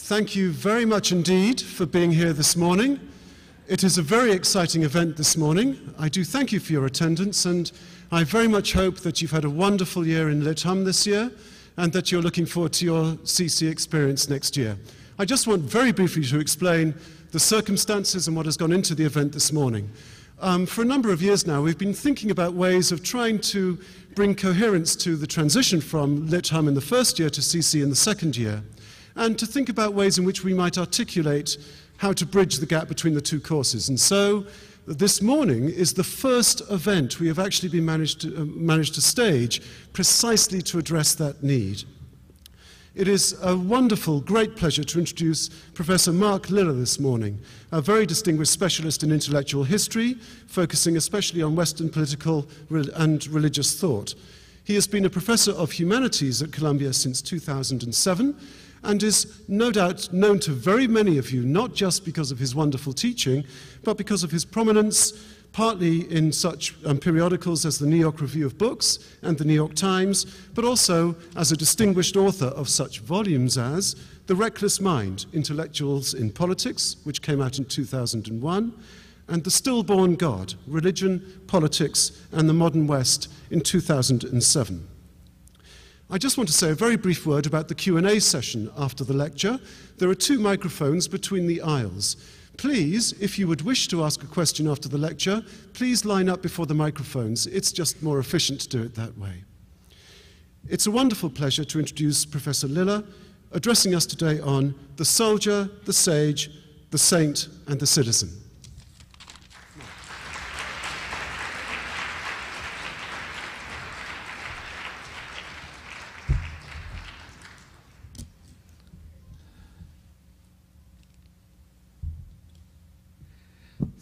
Thank you very much indeed for being here this morning. It is a very exciting event this morning. I do thank you for your attendance, and I very much hope that you've had a wonderful year in Lighthum this year and that you're looking forward to your CC experience next year. I just want very briefly to explain the circumstances and what has gone into the event this morning. For a number of years now, we've been thinking about ways of trying to bring coherence to the transition from Lighthum in the first year to CC in the second year, and to think about ways in which we might articulate how to bridge the gap between the two courses. And so this morning is the first event we have actually been managed to stage precisely to address that need. It is a wonderful, great pleasure to introduce Professor Mark Lilla this morning, a very distinguished specialist in intellectual history, focusing especially on Western political and religious thought. He has been a professor of humanities at Columbia since 2007, and is no doubt known to very many of you, not just because of his wonderful teaching, but because of his prominence, partly in such periodicals as the New York Review of Books and the New York Times, but also as a distinguished author of such volumes as The Reckless Mind, Intellectuals in Politics, which came out in 2001, and The Stillborn God, Religion, Politics, and the Modern West in 2007. I just want to say a very brief word about the Q&A session after the lecture. There are 2 microphones between the aisles. Please, if you would wish to ask a question after the lecture, please line up before the microphones. It's just more efficient to do it that way. It's a wonderful pleasure to introduce Professor Lilla, addressing us today on the soldier, the sage, the saint, and the citizen.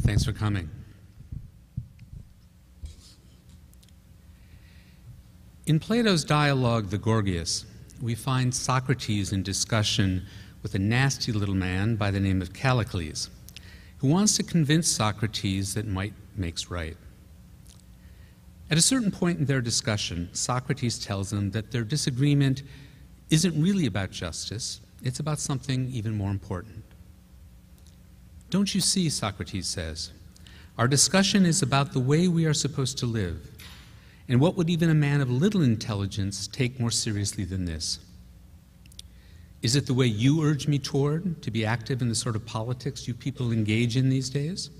Thanks for coming. In Plato's dialogue, The Gorgias, we find Socrates in discussion with a nasty little man by the name of Callicles, who wants to convince Socrates that might makes right. At a certain point in their discussion, Socrates tells him that their disagreement isn't really about justice, it's about something even more important. Don't you see, Socrates says, our discussion is about the way we are supposed to live, and what would even a man of little intelligence take more seriously than this? Is it the way you urge me toward, to be active in the sort of politics you people engage in these days?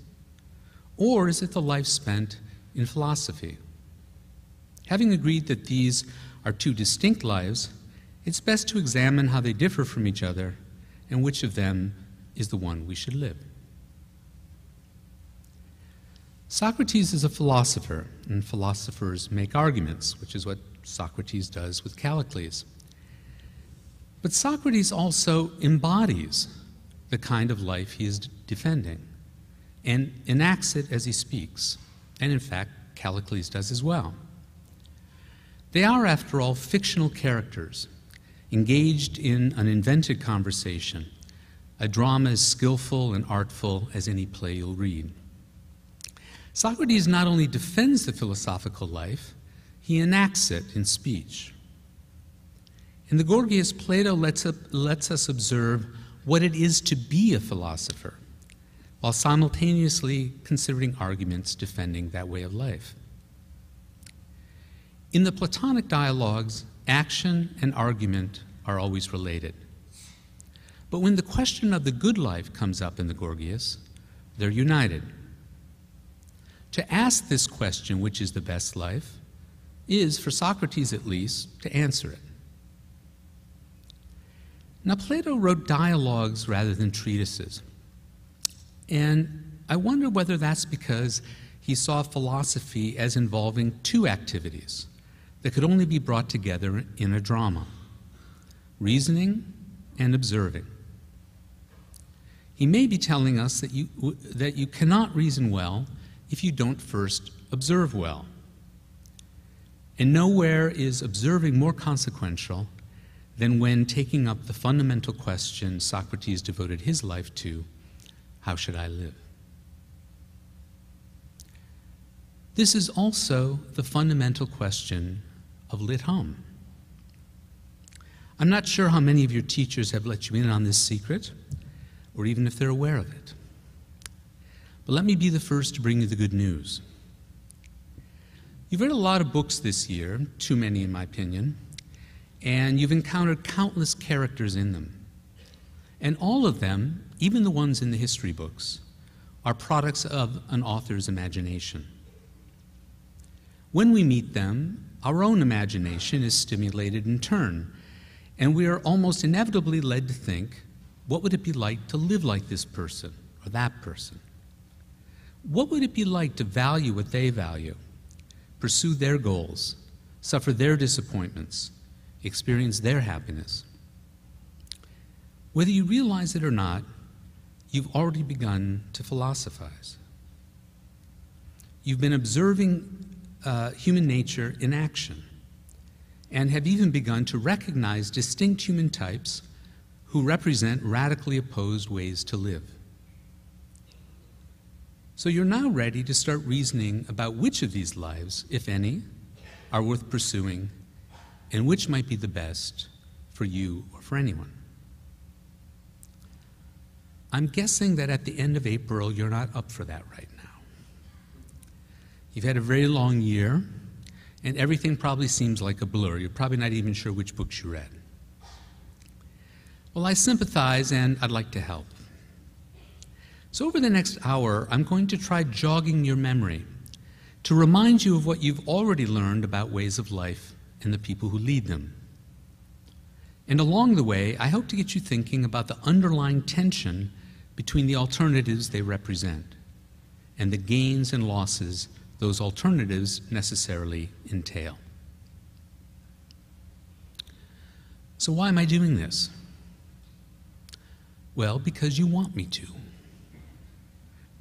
Or is it the life spent in philosophy? Having agreed that these are 2 distinct lives, it's best to examine how they differ from each other and which of them is the one we should live. Socrates is a philosopher, and philosophers make arguments, which is what Socrates does with Callicles. But Socrates also embodies the kind of life he is defending and enacts it as he speaks, and in fact, Callicles does as well. They are, after all, fictional characters, engaged in an invented conversation, a drama as skillful and artful as any play you'll read. Socrates not only defends the philosophical life, he enacts it in speech. In the Gorgias, Plato lets us observe what it is to be a philosopher, while simultaneously considering arguments defending that way of life. In the Platonic dialogues, action and argument are always related. But when the question of the good life comes up in the Gorgias, they're united. To ask this question, which is the best life, is, for Socrates at least, to answer it. Now, Plato wrote dialogues rather than treatises, and I wonder whether that's because he saw philosophy as involving 2 activities that could only be brought together in a drama: reasoning and observing. He may be telling us that you cannot reason well if you don't first observe well. And nowhere is observing more consequential than when taking up the fundamental question Socrates devoted his life to: how should I live? This is also the fundamental question of Lighthum. I'm not sure how many of your teachers have let you in on this secret, or even if they're aware of it. But let me be the first to bring you the good news. You've read a lot of books this year, too many in my opinion, and you've encountered countless characters in them. And all of them, even the ones in the history books, are products of an author's imagination. When we meet them, our own imagination is stimulated in turn, and we are almost inevitably led to think, what would it be like to live like this person or that person? What would it be like to value what they value, pursue their goals, suffer their disappointments, experience their happiness? Whether you realize it or not, you've already begun to philosophize. You've been observing human nature in action and have even begun to recognize distinct human types who represent radically opposed ways to live. So you're now ready to start reasoning about which of these lives, if any, are worth pursuing and which might be the best for you or for anyone. I'm guessing that at the end of April, you're not up for that right now. You've had a very long year, and everything probably seems like a blur. You're probably not even sure which books you read. Well, I sympathize, and I'd like to help. So over the next hour, I'm going to try jogging your memory to remind you of what you've already learned about ways of life and the people who lead them. And along the way, I hope to get you thinking about the underlying tension between the alternatives they represent and the gains and losses those alternatives necessarily entail. So why am I doing this? Well, because you want me to.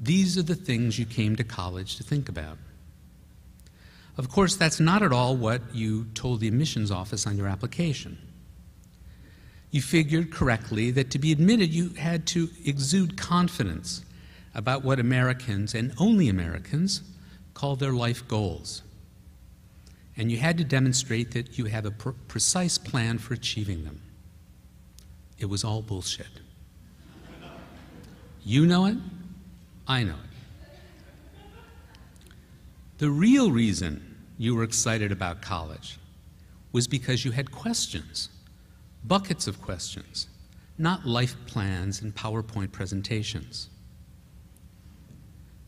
These are the things you came to college to think about. Of course, that's not at all what you told the admissions office on your application. You figured correctly that to be admitted, you had to exude confidence about what Americans, and only Americans, call their life goals. And you had to demonstrate that you have a precise plan for achieving them. It was all bullshit. You know it, I know it. The real reason you were excited about college was because you had questions, buckets of questions, not life plans and PowerPoint presentations.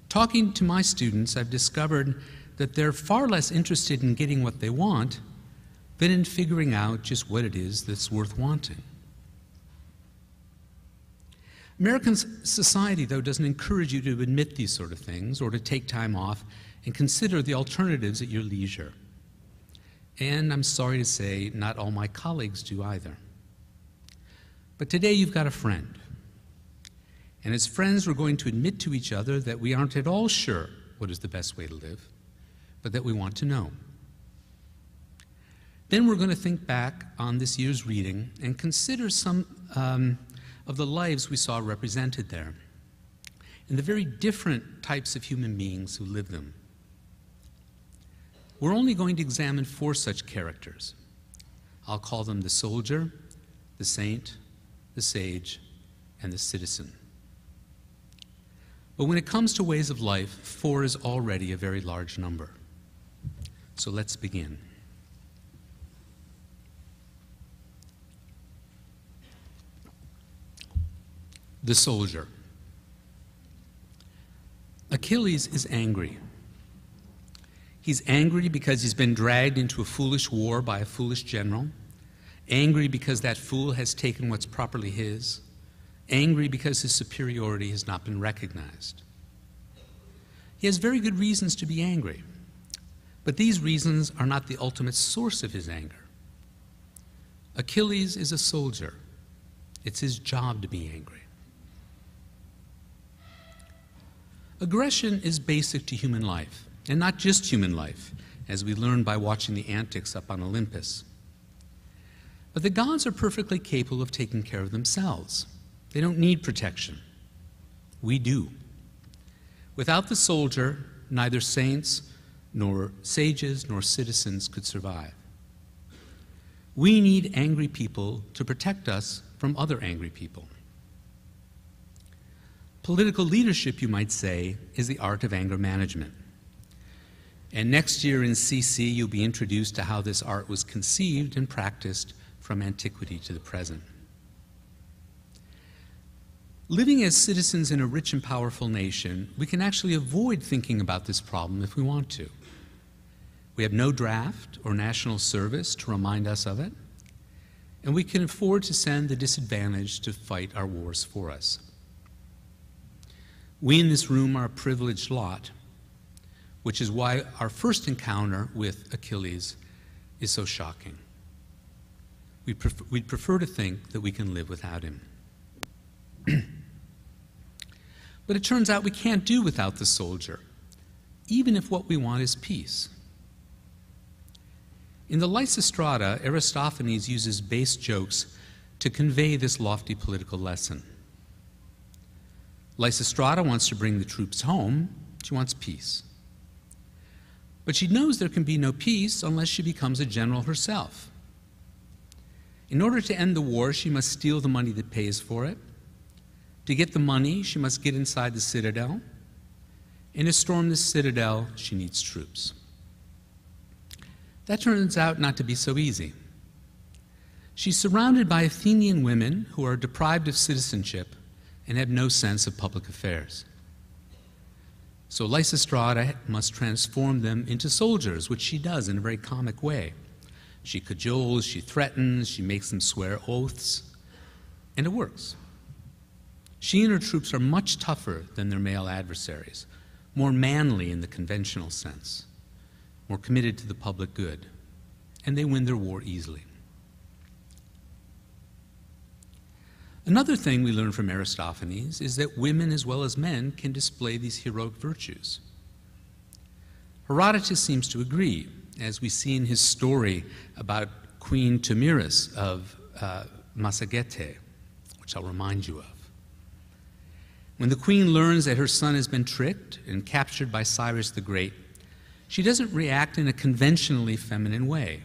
Talking to my students, I've discovered that they're far less interested in getting what they want than in figuring out just what it is that's worth wanting. American society, though, doesn't encourage you to admit these sort of things or to take time off and consider the alternatives at your leisure. And I'm sorry to say, not all my colleagues do either. But today you've got a friend. And as friends, we're going to admit to each other that we aren't at all sure what is the best way to live, but that we want to know. Then we're going to think back on this year's reading and consider some of the lives we saw represented there and the very different types of human beings who live them. We're only going to examine 4 such characters. I'll call them the soldier, the saint, the sage, and the citizen. But when it comes to ways of life, 4 is already a very large number. So let's begin. The soldier. Achilles is angry. He's angry because he's been dragged into a foolish war by a foolish general, angry because that fool has taken what's properly his, angry because his superiority has not been recognized. He has very good reasons to be angry, but these reasons are not the ultimate source of his anger. Achilles is a soldier. It's his job to be angry. Aggression is basic to human life, and not just human life, as we learn by watching the antics up on Olympus. But the gods are perfectly capable of taking care of themselves. They don't need protection. We do. Without the soldier, neither saints, nor sages, nor citizens could survive. We need angry people to protect us from other angry people. Political leadership, you might say, is the art of anger management. And next year in CC, you'll be introduced to how this art was conceived and practiced from antiquity to the present. Living as citizens in a rich and powerful nation, we can actually avoid thinking about this problem if we want to. We have no draft or national service to remind us of it, and we can afford to send the disadvantaged to fight our wars for us. We in this room are a privileged lot, which is why our first encounter with Achilles is so shocking. We'd prefer to think that we can live without him. But it turns out we can't do without the soldier, even if what we want is peace. In the Lysistrata, Aristophanes uses base jokes to convey this lofty political lesson. Lysistrata wants to bring the troops home. She wants peace. But she knows there can be no peace unless she becomes a general herself. In order to end the war, she must steal the money that pays for it. To get the money, she must get inside the citadel. And to storm the citadel, she needs troops. That turns out not to be so easy. She's surrounded by Athenian women who are deprived of citizenship and have no sense of public affairs. So Lysistrata must transform them into soldiers, which she does in a very comic way. She cajoles, she threatens, she makes them swear oaths, and it works. She and her troops are much tougher than their male adversaries, more manly in the conventional sense, more committed to the public good, and they win their war easily. Another thing we learn from Aristophanes is that women as well as men can display these heroic virtues. Herodotus seems to agree, as we see in his story about Queen Tamiris of Massagetae, which I'll remind you of. When the queen learns that her son has been tricked and captured by Cyrus the Great, she doesn't react in a conventionally feminine way.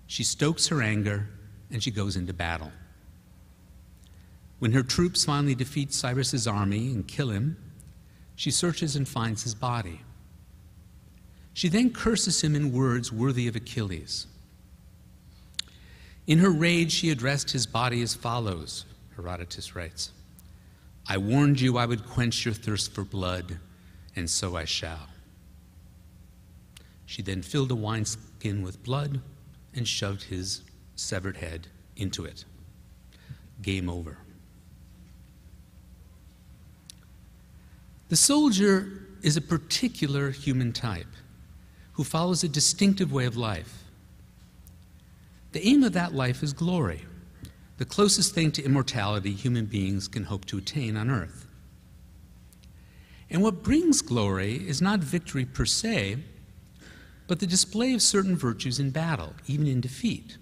She stokes her anger and she goes into battle. When her troops finally defeat Cyrus's army and kill him, she searches and finds his body. She then curses him in words worthy of Achilles. In her rage, she addressed his body as follows, Herodotus writes, "I warned you I would quench your thirst for blood, and so I shall." She then filled a wineskin with blood and shoved his severed head into it. Game over. The soldier is a particular human type who follows a distinctive way of life. The aim of that life is glory, the closest thing to immortality human beings can hope to attain on earth. And what brings glory is not victory per se, but the display of certain virtues in battle, even in defeat.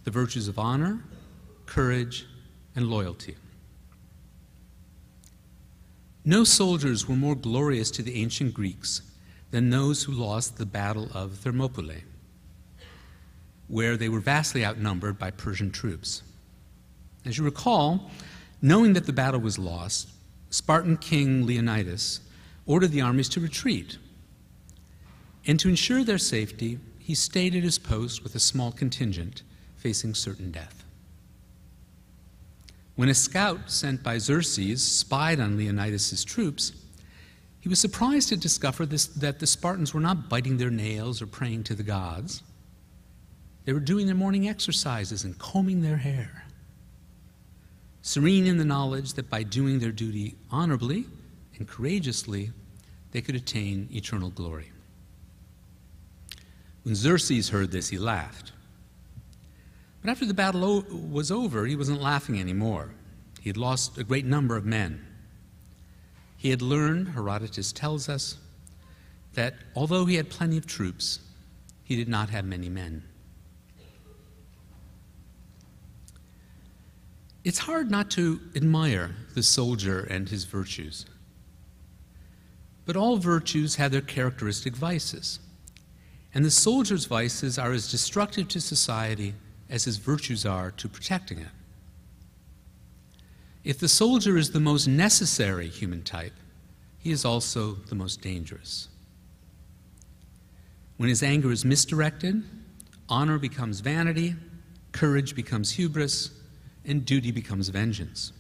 The virtues of honor, courage, and loyalty. No soldiers were more glorious to the ancient Greeks than those who lost the Battle of Thermopylae, where they were vastly outnumbered by Persian troops. As you recall, knowing that the battle was lost, Spartan king Leonidas ordered the armies to retreat. And to ensure their safety, he stayed at his post with a small contingent facing certain death. When a scout sent by Xerxes spied on Leonidas' troops, he was surprised to discover that the Spartans were not biting their nails or praying to the gods. They were doing their morning exercises and combing their hair, serene in the knowledge that by doing their duty honorably and courageously, they could attain eternal glory. When Xerxes heard this, he laughed. But after the battle was over, he wasn't laughing anymore. He had lost a great number of men. He had learned, Herodotus tells us, that although he had plenty of troops, he did not have many men. It's hard not to admire the soldier and his virtues. But all virtues have their characteristic vices. and the soldier's vices are as destructive to society as his virtues are to protecting it. If the soldier is the most necessary human type, he is also the most dangerous. When his anger is misdirected, honor becomes vanity, courage becomes hubris, and duty becomes vengeance.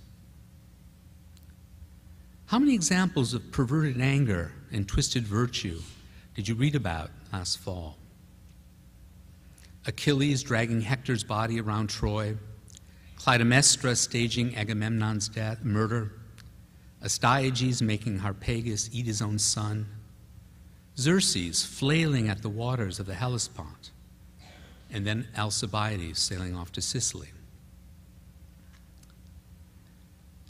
How many examples of perverted anger and twisted virtue did you read about last fall? Achilles dragging Hector's body around Troy, Clytemnestra staging Agamemnon's murder, Astyages making Harpagus eat his own son, Xerxes flailing at the waters of the Hellespont, and then Alcibiades sailing off to Sicily.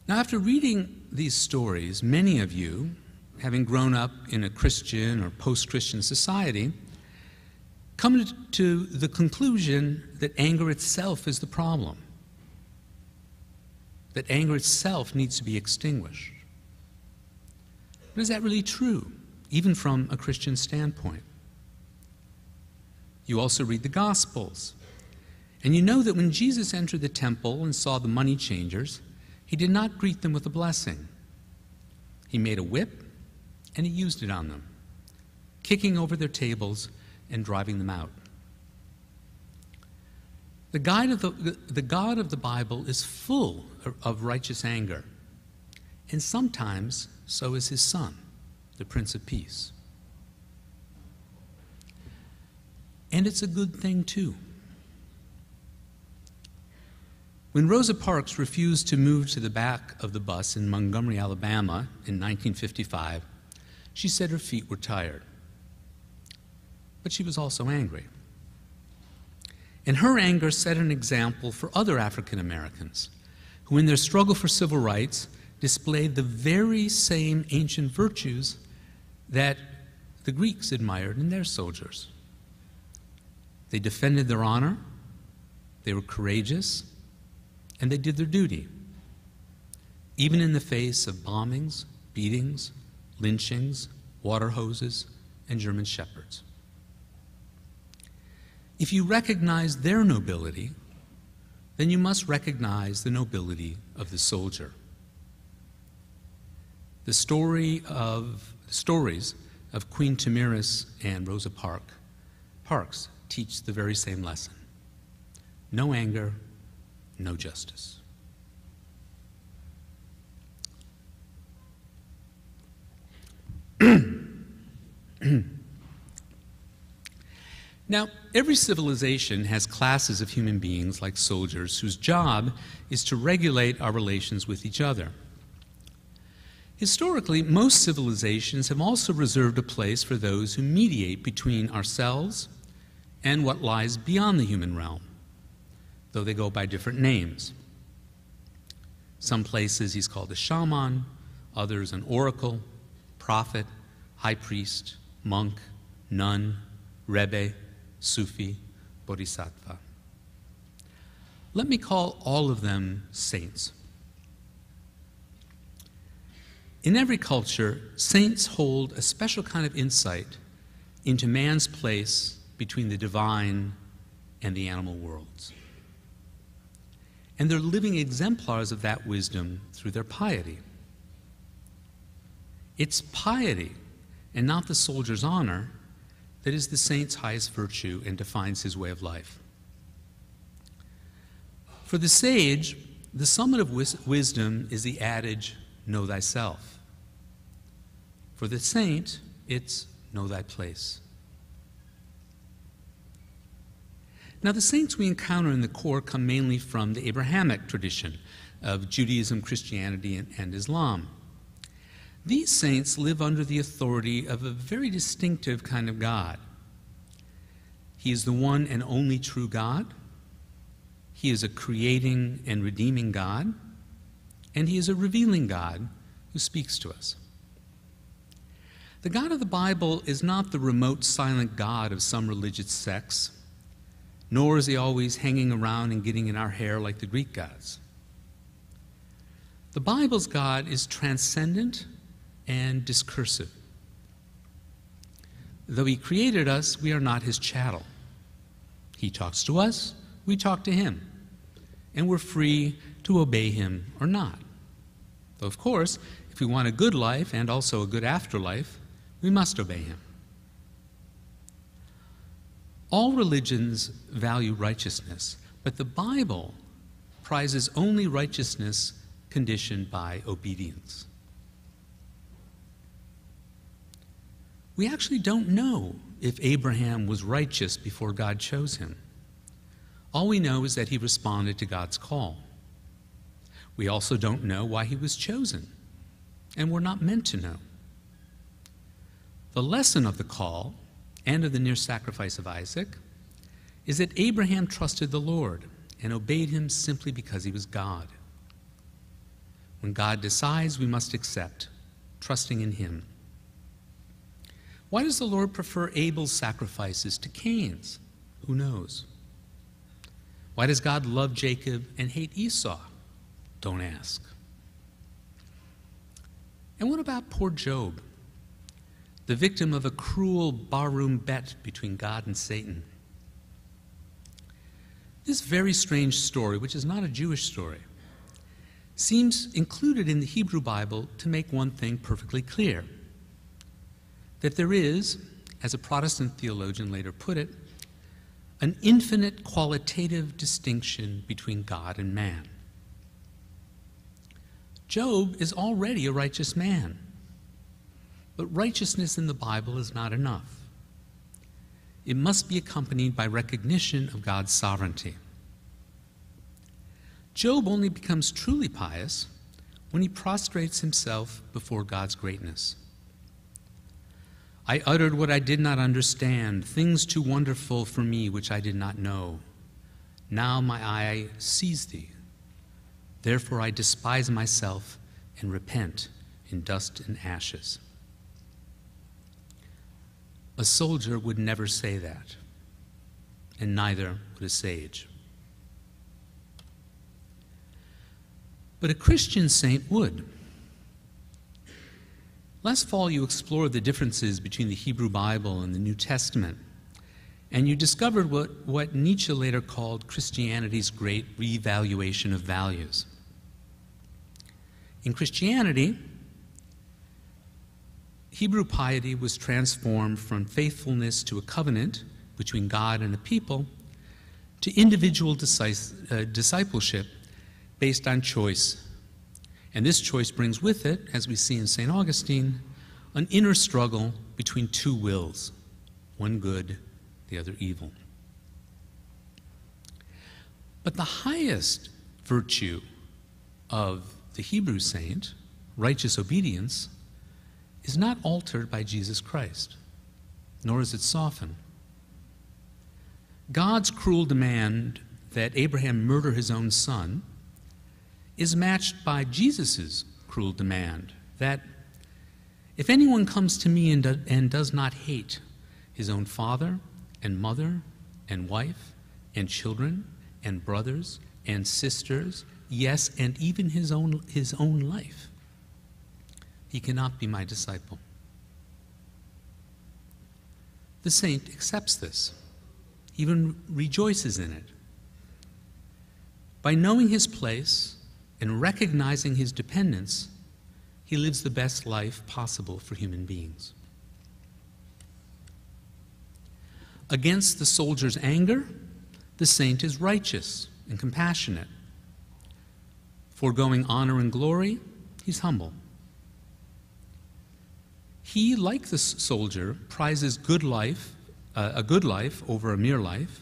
Now, after reading these stories, many of you, having grown up in a Christian or post-Christian society, come to the conclusion that anger itself is the problem, that anger itself needs to be extinguished. But is that really true, even from a Christian standpoint? You also read the Gospels, and you know that when Jesus entered the temple and saw the money changers, he did not greet them with a blessing. He made a whip, and he used it on them, kicking over their tables and driving them out. The God of the Bible is full of righteous anger, and sometimes so is his Son, the Prince of Peace. And it's a good thing, too. When Rosa Parks refused to move to the back of the bus in Montgomery, Alabama in 1955, she said her feet were tired. But she was also angry. And her anger set an example for other African Americans who, in their struggle for civil rights, displayed the very same ancient virtues that the Greeks admired in their soldiers. They defended their honor, they were courageous, and they did their duty, even in the face of bombings, beatings, lynchings, water hoses, and German shepherds. If you recognize their nobility, then you must recognize the nobility of the soldier. The stories of Queen Tamiris and Rosa Parks teach the very same lesson. No anger, no justice. Now, every civilization has classes of human beings like soldiers whose job is to regulate our relations with each other. Historically, most civilizations have also reserved a place for those who mediate between ourselves and what lies beyond the human realm, though they go by different names. Some places he's called a shaman, others an oracle, prophet, high priest, monk, nun, rebbe, Sufi, bodhisattva. Let me call all of them saints. In every culture, saints hold a special kind of insight into man's place between the divine and the animal worlds. And they're living exemplars of that wisdom through their piety. It's piety, and not the soldier's honor, that is the saint's highest virtue and defines his way of life. For the sage, the summit of wisdom is the adage, know thyself. For the saint, it's know thy place. Now, the saints we encounter in the core come mainly from the Abrahamic tradition of Judaism, Christianity, and Islam. These saints live under the authority of a very distinctive kind of God. He is the one and only true God. He is a creating and redeeming God. And he is a revealing God who speaks to us. The God of the Bible is not the remote, silent God of some religious sects, nor is he always hanging around and getting in our hair like the Greek gods. The Bible's God is transcendent and discursive. Though he created us, we are not his chattel. He talks to us, we talk to him, and we're free to obey him or not. Though, of course, if we want a good life and also a good afterlife, we must obey him. All religions value righteousness, but the Bible prizes only righteousness conditioned by obedience. We actually don't know if Abraham was righteous before God chose him. All we know is that he responded to God's call. We also don't know why he was chosen, and we're not meant to know. The lesson of the call and of the near sacrifice of Isaac is that Abraham trusted the Lord and obeyed him simply because he was God. When God decides, we must accept, trusting in him. Why does the Lord prefer Abel's sacrifices to Cain's? Who knows? Why does God love Jacob and hate Esau? Don't ask. And what about poor Job, the victim of a cruel barroom bet between God and Satan? This very strange story, which is not a Jewish story, seems included in the Hebrew Bible to make one thing perfectly clear, that there is, as a Protestant theologian later put it, an infinite qualitative distinction between God and man. Job is already a righteous man, but righteousness in the Bible is not enough. It must be accompanied by recognition of God's sovereignty. Job only becomes truly pious when he prostrates himself before God's greatness. I uttered what I did not understand, things too wonderful for me which I did not know. Now my eye sees thee. Therefore I despise myself and repent in dust and ashes. A soldier would never say that, and neither would a sage. But a Christian saint would. Last fall you explored the differences between the Hebrew Bible and the New Testament, and you discovered what Nietzsche later called Christianity's great reevaluation of values. In Christianity, Hebrew piety was transformed from faithfulness to a covenant between God and a people to individual discipleship based on choice. And this choice brings with it, as we see in St. Augustine, an inner struggle between two wills, one good, the other evil. But the highest virtue of the Hebrew saint, righteous obedience, is not altered by Jesus Christ, nor is it softened. God's cruel demand that Abraham murder his own son is matched by Jesus' cruel demand that if anyone comes to me and does not hate his own father and mother and wife and children and brothers and sisters, yes, and even his own life, he cannot be my disciple. The saint accepts this, even rejoices in it. By knowing his place and recognizing his dependence, he lives the best life possible for human beings. Against the soldier's anger, the saint is righteous and compassionate. Foregoing honor and glory, he's humble. He, like the soldier, prizes a good life over a mere life,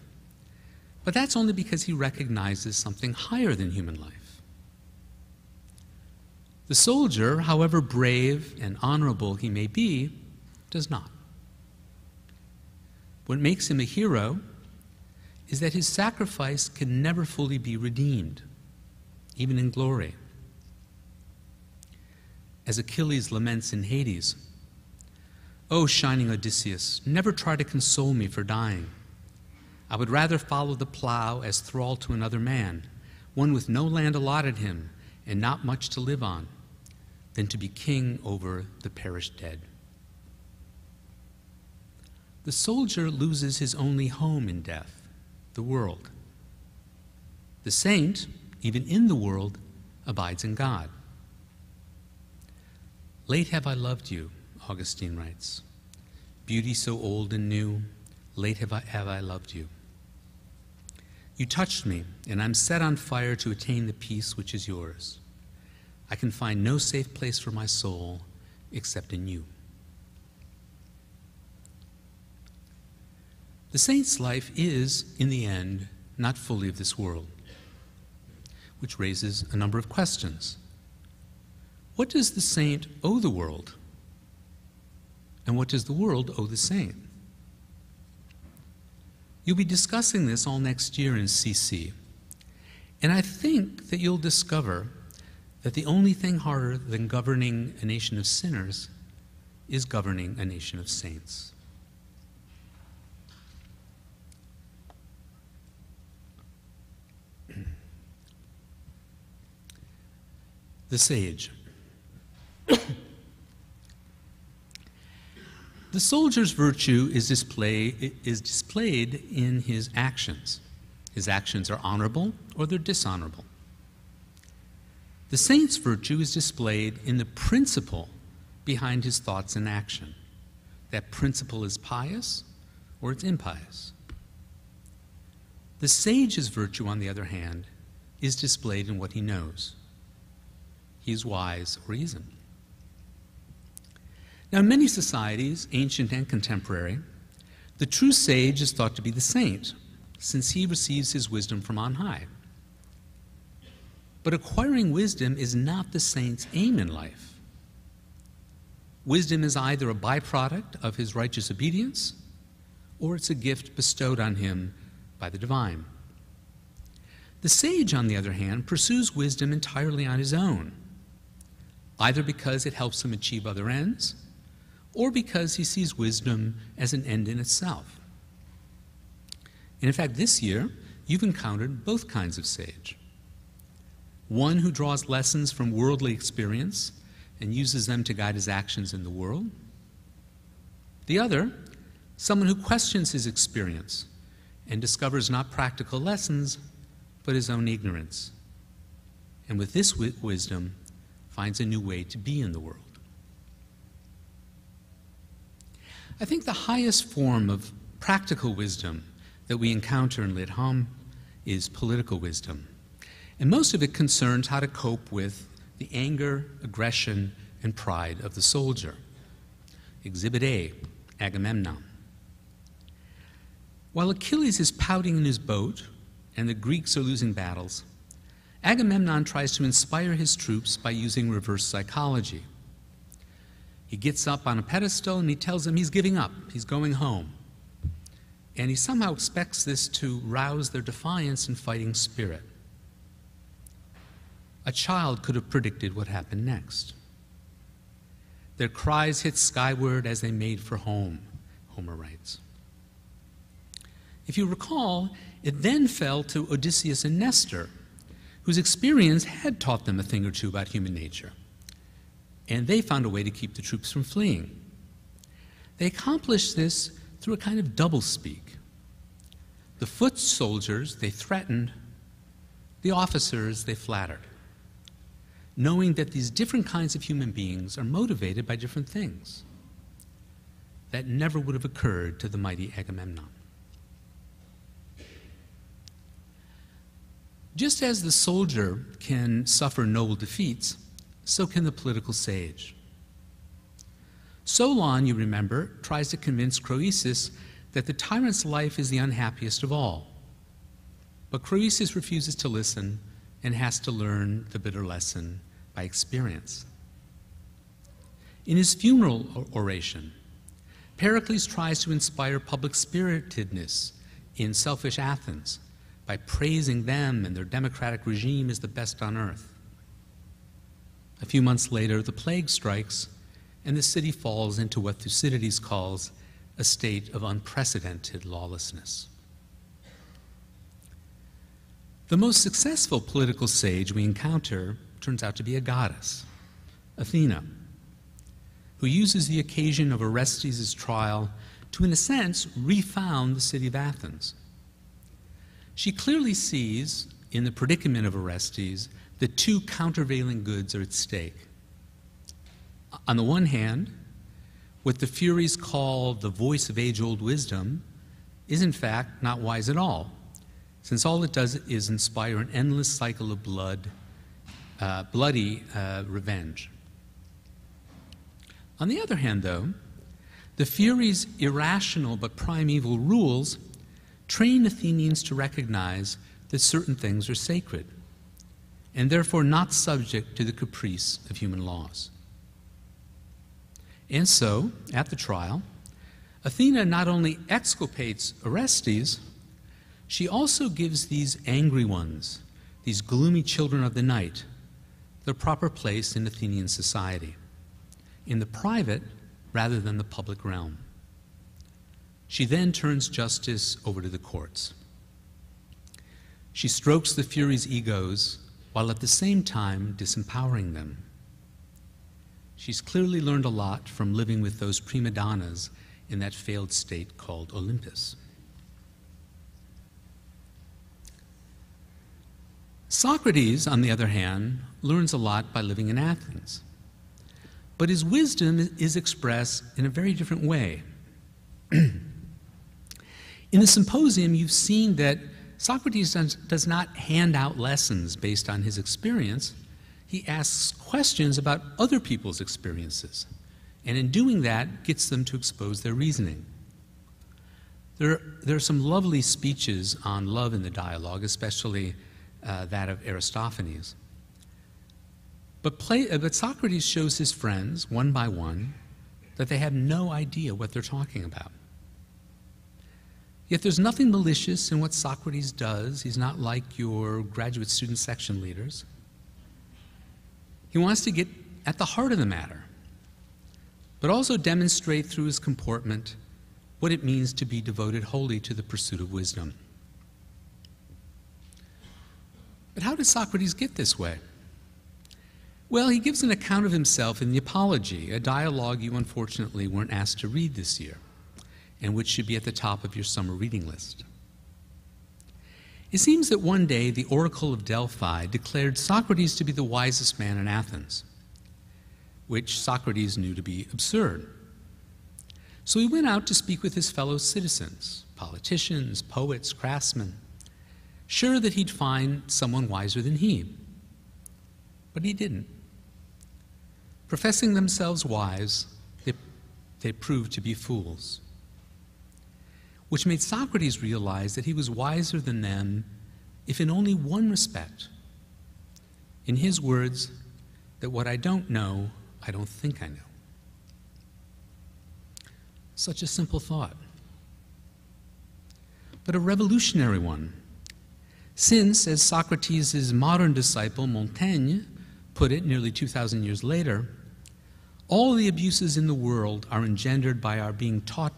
but that's only because he recognizes something higher than human life. The soldier, however brave and honorable he may be, does not. What makes him a hero is that his sacrifice can never fully be redeemed, even in glory. As Achilles laments in Hades, "O shining Odysseus, never try to console me for dying. I would rather follow the plow as thrall to another man, one with no land allotted him and not much to live on, than to be king over the perished dead." the soldier loses his only home in death, the world. The saint, even in the world, abides in God. Late have I loved you, Augustine writes. Beauty so old and new, late have I loved you. You touched me, and I'm set on fire to attain the peace which is yours. I can find no safe place for my soul except in you. The saint's life is, in the end, not fully of this world, which raises a number of questions. What does the saint owe the world? And what does the world owe the saint? You'll be discussing this all next year in CC, and I think that you'll discover that the only thing harder than governing a nation of sinners is governing a nation of saints. The sage. The soldier's virtue is displayed in his actions. His actions are honorable or they're dishonorable. The saint's virtue is displayed in the principle behind his thoughts and action. That principle is pious or it's impious. The sage's virtue, on the other hand, is displayed in what he knows. He is wise or he isn't. Now, in many societies, ancient and contemporary, the true sage is thought to be the saint, since he receives his wisdom from on high. But acquiring wisdom is not the saint's aim in life. Wisdom is either a byproduct of his righteous obedience, or it's a gift bestowed on him by the divine. The sage, on the other hand, pursues wisdom entirely on his own, either because it helps him achieve other ends, or because he sees wisdom as an end in itself. And in fact, this year, you've encountered both kinds of sage. One who draws lessons from worldly experience and uses them to guide his actions in the world. The other, someone who questions his experience and discovers not practical lessons, but his own ignorance. And with this wisdom, finds a new way to be in the world. I think the highest form of practical wisdom that we encounter in Lit Hum is political wisdom. And most of it concerns how to cope with the anger, aggression, and pride of the soldier. Exhibit A, Agamemnon. While Achilles is pouting in his boat and the Greeks are losing battles, Agamemnon tries to inspire his troops by using reverse psychology. He gets up on a pedestal and he tells them he's giving up, he's going home. And he somehow expects this to rouse their defiance and fighting spirit. A child could have predicted what happened next. Their cries hit skyward as they made for home, Homer writes. If you recall, it then fell to Odysseus and Nestor, whose experience had taught them a thing or two about human nature. And they found a way to keep the troops from fleeing. They accomplished this through a kind of doublespeak. The foot soldiers, they threatened. The officers, they flattered, knowing that these different kinds of human beings are motivated by different things. That never would have occurred to the mighty Agamemnon. Just as the soldier can suffer noble defeats, so can the political sage. Solon, you remember, tries to convince Croesus that the tyrant's life is the unhappiest of all. But Croesus refuses to listen and has to learn the bitter lesson by experience. In his funeral oration, Pericles tries to inspire public spiritedness in selfish Athens by praising them and their democratic regime as the best on earth. A few months later, the plague strikes, and the city falls into what Thucydides calls a state of unprecedented lawlessness. The most successful political sage we encounter turns out to be a goddess, Athena, who uses the occasion of Orestes' trial to, in a sense, refound the city of Athens. She clearly sees, in the predicament of Orestes, that two countervailing goods are at stake. On the one hand, what the Furies call the voice of age-old wisdom is in fact not wise at all, since all it does is inspire an endless cycle of bloody revenge. On the other hand, though, the Furies' irrational but primeval rules train Athenians to recognize that certain things are sacred, and therefore not subject to the caprice of human laws. And so, at the trial, Athena not only exculpates Orestes, she also gives these angry ones, these gloomy children of the night, their proper place in Athenian society, in the private rather than the public realm. She then turns justice over to the courts. She strokes the Furies' egos while at the same time disempowering them. She's clearly learned a lot from living with those prima donnas in that failed state called Olympus. Socrates, on the other hand, learns a lot by living in Athens. But his wisdom is expressed in a very different way. In the symposium, you've seen that Socrates does not hand out lessons based on his experience. He asks questions about other people's experiences, and in doing that, gets them to expose their reasoning. There are some lovely speeches on love in the dialogue, especially that of Aristophanes. But Socrates shows his friends, one by one, that they have no idea what they're talking about. Yet there's nothing malicious in what Socrates does. He's not like your graduate student section leaders. He wants to get at the heart of the matter, but also demonstrate through his comportment what it means to be devoted wholly to the pursuit of wisdom. But how did Socrates get this way? Well, he gives an account of himself in the Apology, a dialogue you unfortunately weren't asked to read this year, and which should be at the top of your summer reading list. It seems that one day the Oracle of Delphi declared Socrates to be the wisest man in Athens, which Socrates knew to be absurd. So he went out to speak with his fellow citizens, politicians, poets, craftsmen, sure that he'd find someone wiser than he. But he didn't. Professing themselves wise, they proved to be fools, which made Socrates realize that he was wiser than them, if in only one respect. In his words, that what I don't know, I don't think I know. Such a simple thought, but a revolutionary one, since, as Socrates' modern disciple Montaigne put it nearly 2,000 years later, all the abuses in the world are engendered by our being taught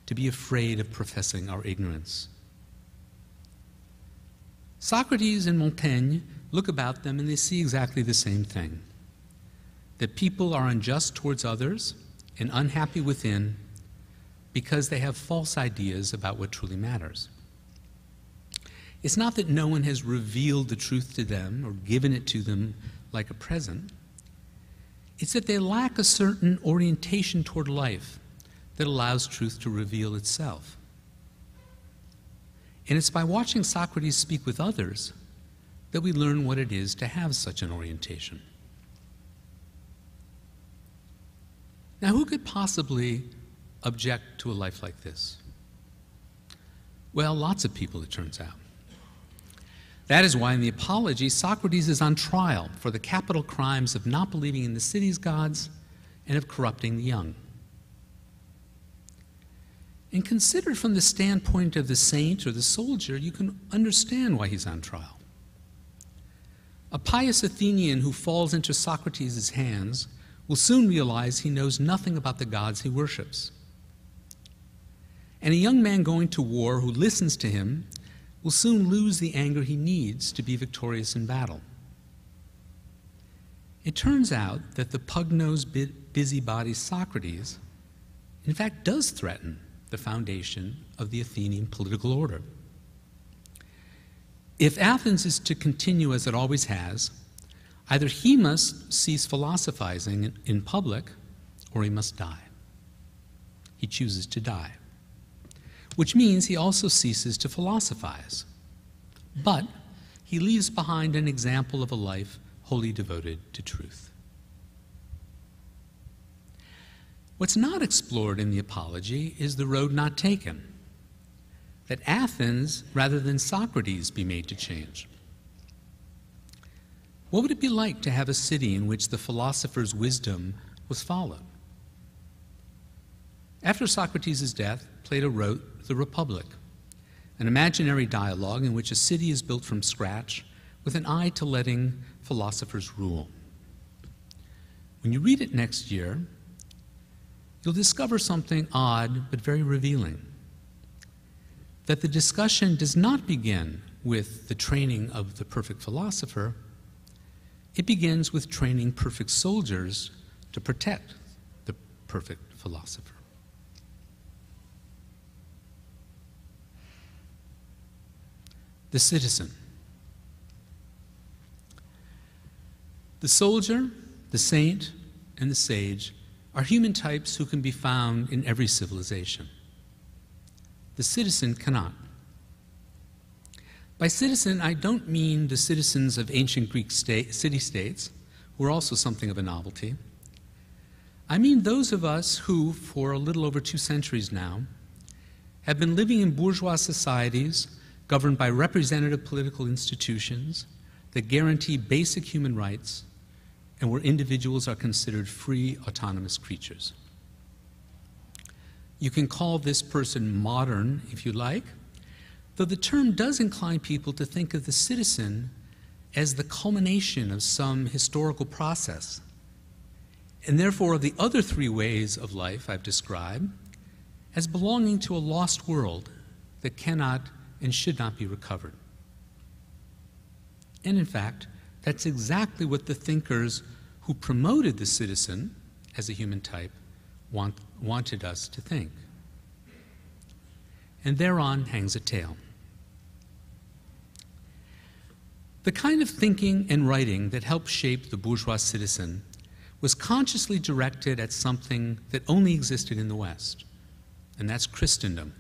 to be afraid of professing our ignorance. Socrates and Montaigne look about them and they see exactly the same thing, that people are unjust towards others and unhappy within because they have false ideas about what truly matters. It's not that no one has revealed the truth to them or given it to them like a present. It's that they lack a certain orientation toward life that allows truth to reveal itself. And it's by watching Socrates speak with others that we learn what it is to have such an orientation. Now, who could possibly object to a life like this? Well, lots of people, it turns out. That is why in the Apology, Socrates is on trial for the capital crimes of not believing in the city's gods and of corrupting the young. And considered from the standpoint of the saint or the soldier, you can understand why he's on trial. A pious Athenian who falls into Socrates' hands will soon realize he knows nothing about the gods he worships. And a young man going to war who listens to him will soon lose the anger he needs to be victorious in battle. It turns out that the pug-nosed busybody Socrates, in fact, does threaten the foundation of the Athenian political order. If Athens is to continue as it always has, either he must cease philosophizing in public, or he must die. He chooses to die, which means he also ceases to philosophize. But he leaves behind an example of a life wholly devoted to truth. What's not explored in the Apology is the road not taken, that Athens, rather than Socrates, be made to change. What would it be like to have a city in which the philosopher's wisdom was followed? After Socrates' death, Plato wrote The Republic, an imaginary dialogue in which a city is built from scratch with an eye to letting philosophers rule. When you read it next year, you'll discover something odd but very revealing, that the discussion does not begin with the training of the perfect philosopher. It begins with training perfect soldiers to protect the perfect philosopher. The citizen. The soldier, the saint, and the sage are human types who can be found in every civilization. The citizen cannot. By citizen, I don't mean the citizens of ancient Greek city-states, who are also something of a novelty. I mean those of us who, for a little over 2 centuries now, have been living in bourgeois societies governed by representative political institutions that guarantee basic human rights and where individuals are considered free, autonomous creatures. You can call this person modern, if you like, though the term does incline people to think of the citizen as the culmination of some historical process, and therefore of the other 3 ways of life I've described as belonging to a lost world that cannot and should not be recovered. And in fact, that's exactly what the thinkers who promoted the citizen as a human type wanted us to think. And thereon hangs a tale. The kind of thinking and writing that helped shape the bourgeois citizen was consciously directed at something that only existed in the West, and that's Christendom,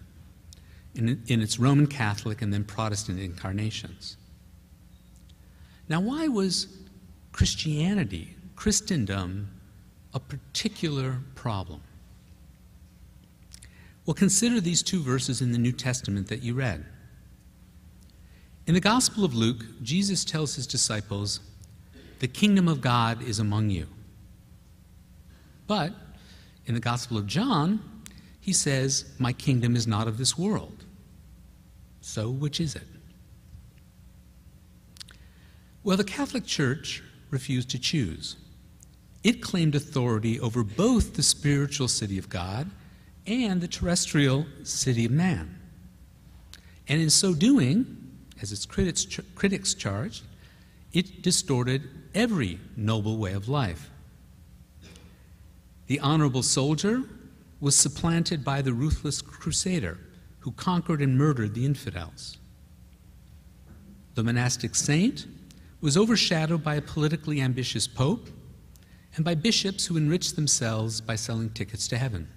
in its Roman Catholic and then Protestant incarnations. Now, why was Christianity, Christendom, a particular problem? Well, consider these 2 verses in the New Testament that you read. In the Gospel of Luke, Jesus tells his disciples, "The kingdom of God is among you." But in the Gospel of John, he says, "My kingdom is not of this world." So, which is it? Well, the Catholic Church refused to choose. It claimed authority over both the spiritual city of God and the terrestrial city of man. And in so doing, as its critics charged, it distorted every noble way of life. The honorable soldier was supplanted by the ruthless crusader who conquered and murdered the infidels. The monastic saint was overshadowed by a politically ambitious pope and by bishops who enriched themselves by selling tickets to heaven.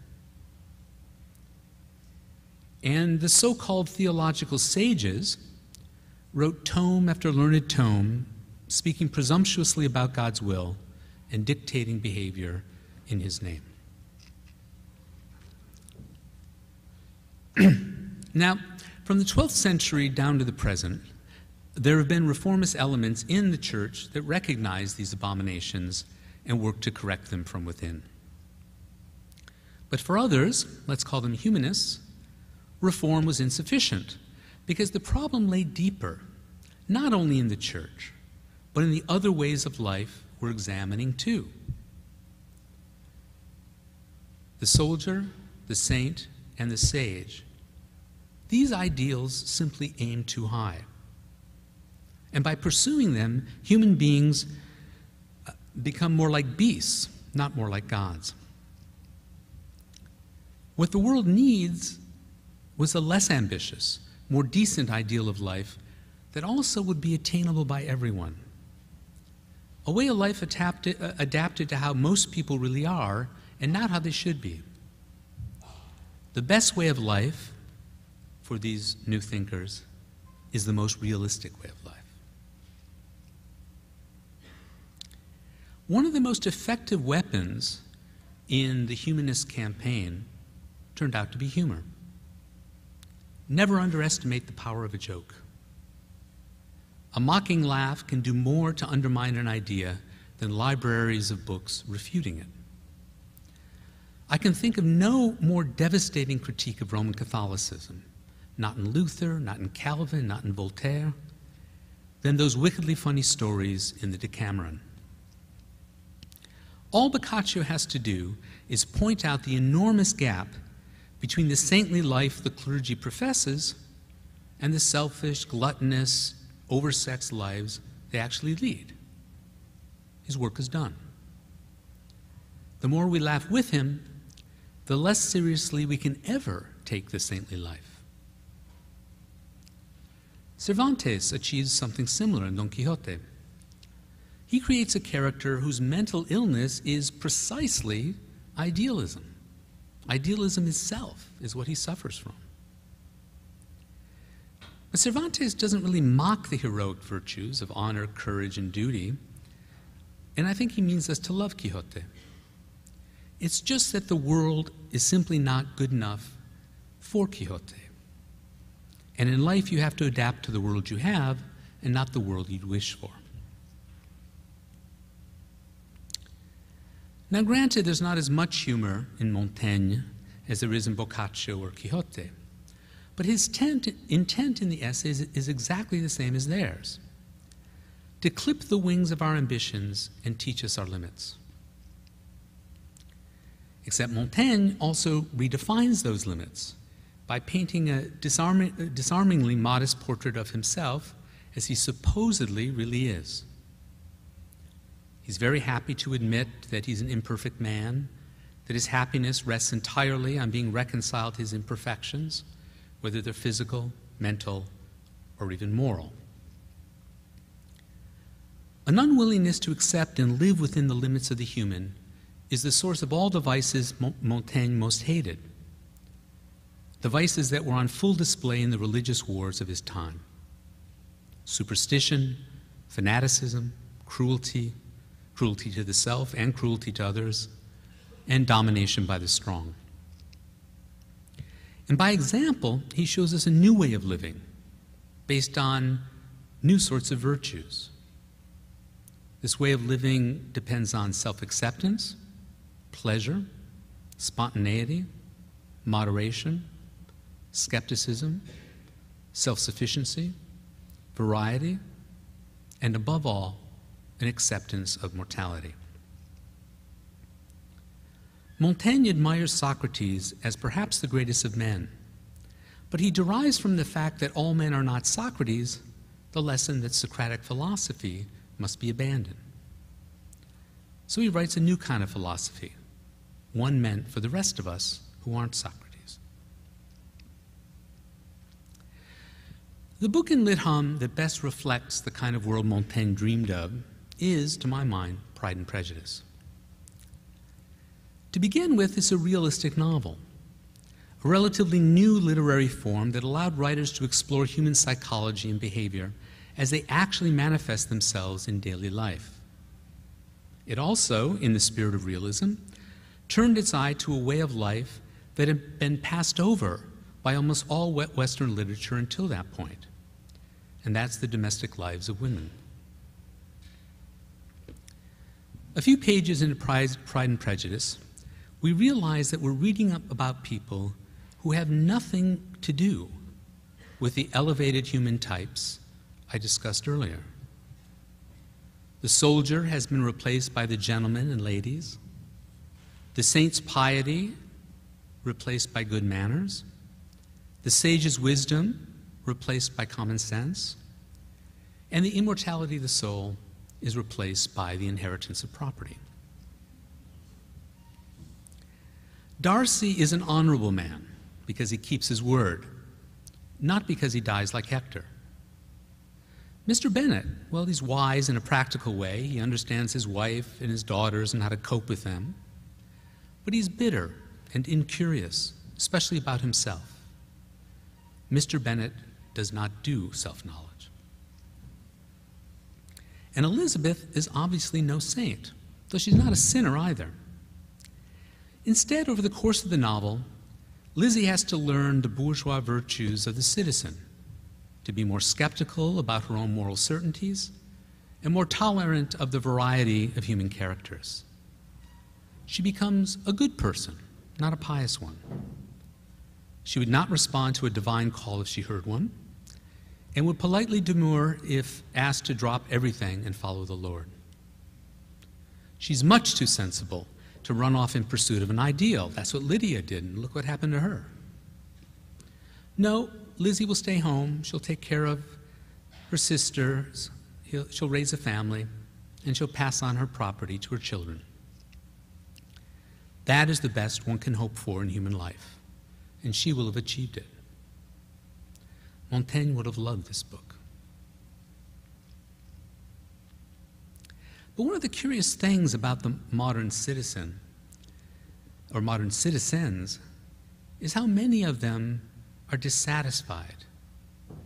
And the so-called theological sages wrote tome after learned tome, speaking presumptuously about God's will and dictating behavior in his name. Now, from the 12th century down to the present, there have been reformist elements in the church that recognize these abominations and work to correct them from within. But for others, let's call them humanists, reform was insufficient because the problem lay deeper, not only in the church, but in the other ways of life we're examining too. The soldier, the saint, and the sage, these ideals simply aim too high. And by pursuing them, human beings become more like beasts, not more like gods. What the world needs was a less ambitious, more decent ideal of life that also would be attainable by everyone. A way of life adapted to how most people really are and not how they should be. The best way of life for these new thinkers is the most realistic way of life. One of the most effective weapons in the humanist campaign turned out to be humor. Never underestimate the power of a joke. A mocking laugh can do more to undermine an idea than libraries of books refuting it. I can think of no more devastating critique of Roman Catholicism, not in Luther, not in Calvin, not in Voltaire, than those wickedly funny stories in the Decameron. All Boccaccio has to do is point out the enormous gap between the saintly life the clergy professes and the selfish, gluttonous, oversexed lives they actually lead. His work is done. The more we laugh with him, the less seriously we can ever take the saintly life. Cervantes achieves something similar in Don Quixote. He creates a character whose mental illness is precisely idealism. Idealism itself is what he suffers from. But Cervantes doesn't really mock the heroic virtues of honor, courage, and duty, and I think he means us to love Quixote. It's just that the world is simply not good enough for Quixote. And in life, you have to adapt to the world you have and not the world you'd wish for. Now, granted, there's not as much humor in Montaigne as there is in Boccaccio or Quixote, but his intent in the essays is exactly the same as theirs: to clip the wings of our ambitions and teach us our limits. Except Montaigne also redefines those limits by painting a disarmingly modest portrait of himself as he supposedly really is. He's very happy to admit that he's an imperfect man, that his happiness rests entirely on being reconciled to his imperfections, whether they're physical, mental, or even moral. An unwillingness to accept and live within the limits of the human is the source of all the vices Montaigne most hated, the vices that were on full display in the religious wars of his time: superstition, fanaticism, cruelty to the self and cruelty to others, and domination by the strong. And by example, he shows us a new way of living based on new sorts of virtues. This way of living depends on self-acceptance, pleasure, spontaneity, moderation, skepticism, self-sufficiency, variety, and above all, an acceptance of mortality. Montaigne admires Socrates as perhaps the greatest of men, but he derives from the fact that all men are not Socrates the lesson that Socratic philosophy must be abandoned. So he writes a new kind of philosophy, one meant for the rest of us who aren't Socrates. The book in Lit Hum that best reflects the kind of world Montaigne dreamed of is, to my mind, Pride and Prejudice. To begin with, it's a realistic novel, a relatively new literary form that allowed writers to explore human psychology and behavior as they actually manifest themselves in daily life. It also, in the spirit of realism, turned its eye to a way of life that had been passed over by almost all Western literature until that point, and that's the domestic lives of women. A few pages into Pride and Prejudice, we realize that we're reading up about people who have nothing to do with the elevated human types I discussed earlier. The soldier has been replaced by the gentlemen and ladies, the saint's piety replaced by good manners, the sage's wisdom replaced by common sense, and the immortality of the soul is replaced by the inheritance of property. Darcy is an honorable man because he keeps his word, not because he dies like Hector. Mr. Bennet, well, he's wise in a practical way. He understands his wife and his daughters and how to cope with them. But he's bitter and incurious, especially about himself. Mr. Bennet does not do self-knowledge. And Elizabeth is obviously no saint, though she's not a sinner either. Instead, over the course of the novel, Lizzie has to learn the bourgeois virtues of the citizen, to be more skeptical about her own moral certainties and more tolerant of the variety of human characters. She becomes a good person, not a pious one. She would not respond to a divine call if she heard one, and would politely demur if asked to drop everything and follow the Lord. She's much too sensible to run off in pursuit of an ideal. That's what Lydia did, and look what happened to her. No, Lizzie will stay home. She'll take care of her sisters. She'll raise a family, and she'll pass on her property to her children. That is the best one can hope for in human life, and she will have achieved it. Montaigne would have loved this book. But one of the curious things about the modern citizen, or modern citizens, is how many of them are dissatisfied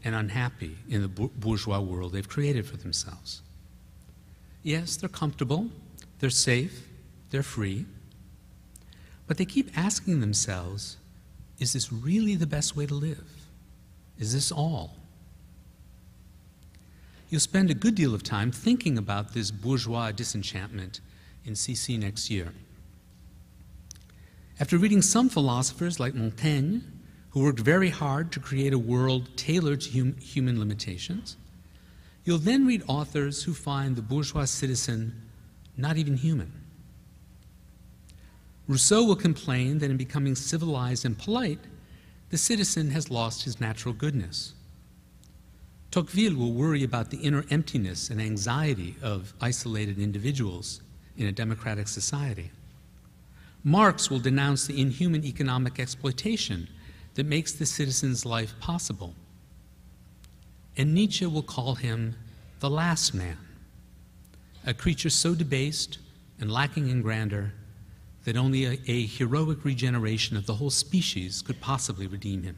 and unhappy in the bourgeois world they've created for themselves. Yes, they're comfortable, they're safe, they're free, but they keep asking themselves, is this really the best way to live? Is this all? You'll spend a good deal of time thinking about this bourgeois disenchantment in CC next year. After reading some philosophers like Montaigne, who worked very hard to create a world tailored to human limitations, you'll then read authors who find the bourgeois citizen not even human. Rousseau will complain that in becoming civilized and polite, the citizen has lost his natural goodness. Tocqueville will worry about the inner emptiness and anxiety of isolated individuals in a democratic society. Marx will denounce the inhuman economic exploitation that makes the citizen's life possible. And Nietzsche will call him the last man, a creature so debased and lacking in grandeur that only a heroic regeneration of the whole species could possibly redeem him.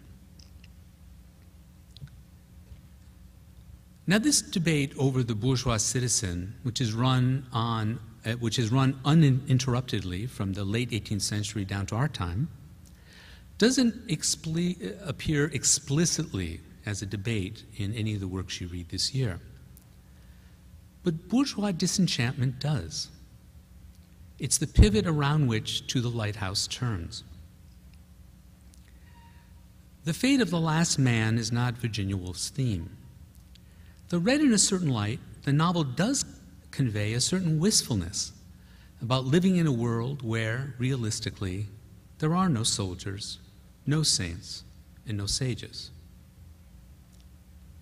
Now, this debate over the bourgeois citizen, which is run uninterruptedly from the late 18th century down to our time, doesn't appear explicitly as a debate in any of the works you read this year. But bourgeois disenchantment does. It's the pivot around which To the Lighthouse turns. The fate of the last man is not Virginia Woolf's theme. Though read in a certain light, the novel does convey a certain wistfulness about living in a world where, realistically, there are no soldiers, no saints, and no sages.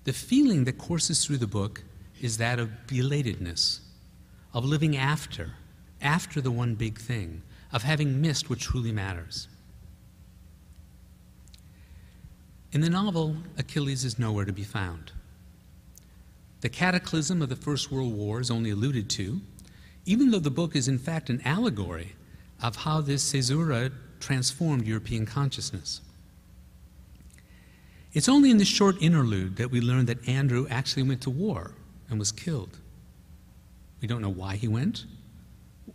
The feeling that courses through the book is that of belatedness, of living after the one big thing, of having missed what truly matters. In the novel, Achilles is nowhere to be found. The cataclysm of the First World War is only alluded to, even though the book is in fact an allegory of how this caesura transformed European consciousness. It's only in this short interlude that we learn that Andrew actually went to war and was killed. We don't know why he went,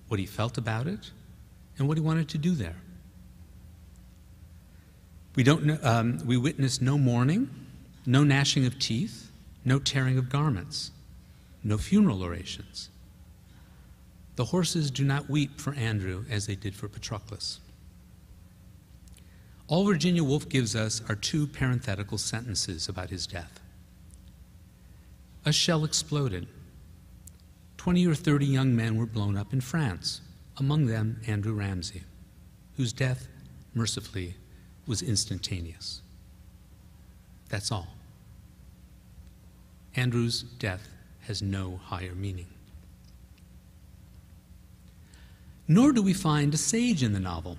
what he felt about it, and what he wanted to do there. We witness no mourning, no gnashing of teeth, no tearing of garments, no funeral orations. The horses do not weep for Andrew as they did for Patroclus. All Virginia Woolf gives us are two parenthetical sentences about his death. A shell exploded. 20 or 30 young men were blown up in France, among them Andrew Ramsay, whose death, mercifully, was instantaneous. That's all. Andrew's death has no higher meaning. Nor do we find a sage in the novel.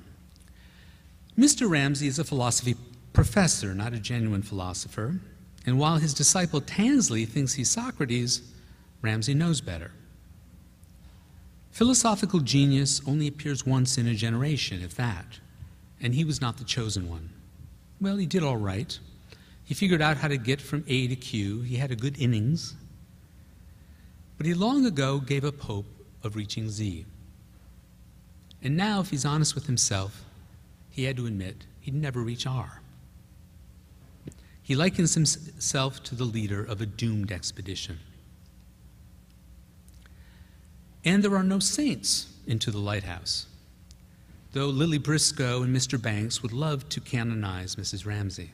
Mr. Ramsay is a philosophy professor, not a genuine philosopher, and while his disciple Tansley thinks he's Socrates, Ramsay knows better. Philosophical genius only appears once in a generation, if that, and he was not the chosen one. Well, he did all right. He figured out how to get from A to Q. He had a good innings. But he long ago gave up hope of reaching Z. And now, if he's honest with himself, he had to admit he'd never reach R. He likens himself to the leader of a doomed expedition. And there are no saints into the Lighthouse, though Lily Briscoe and Mr. Banks would love to canonize Mrs. Ramsay.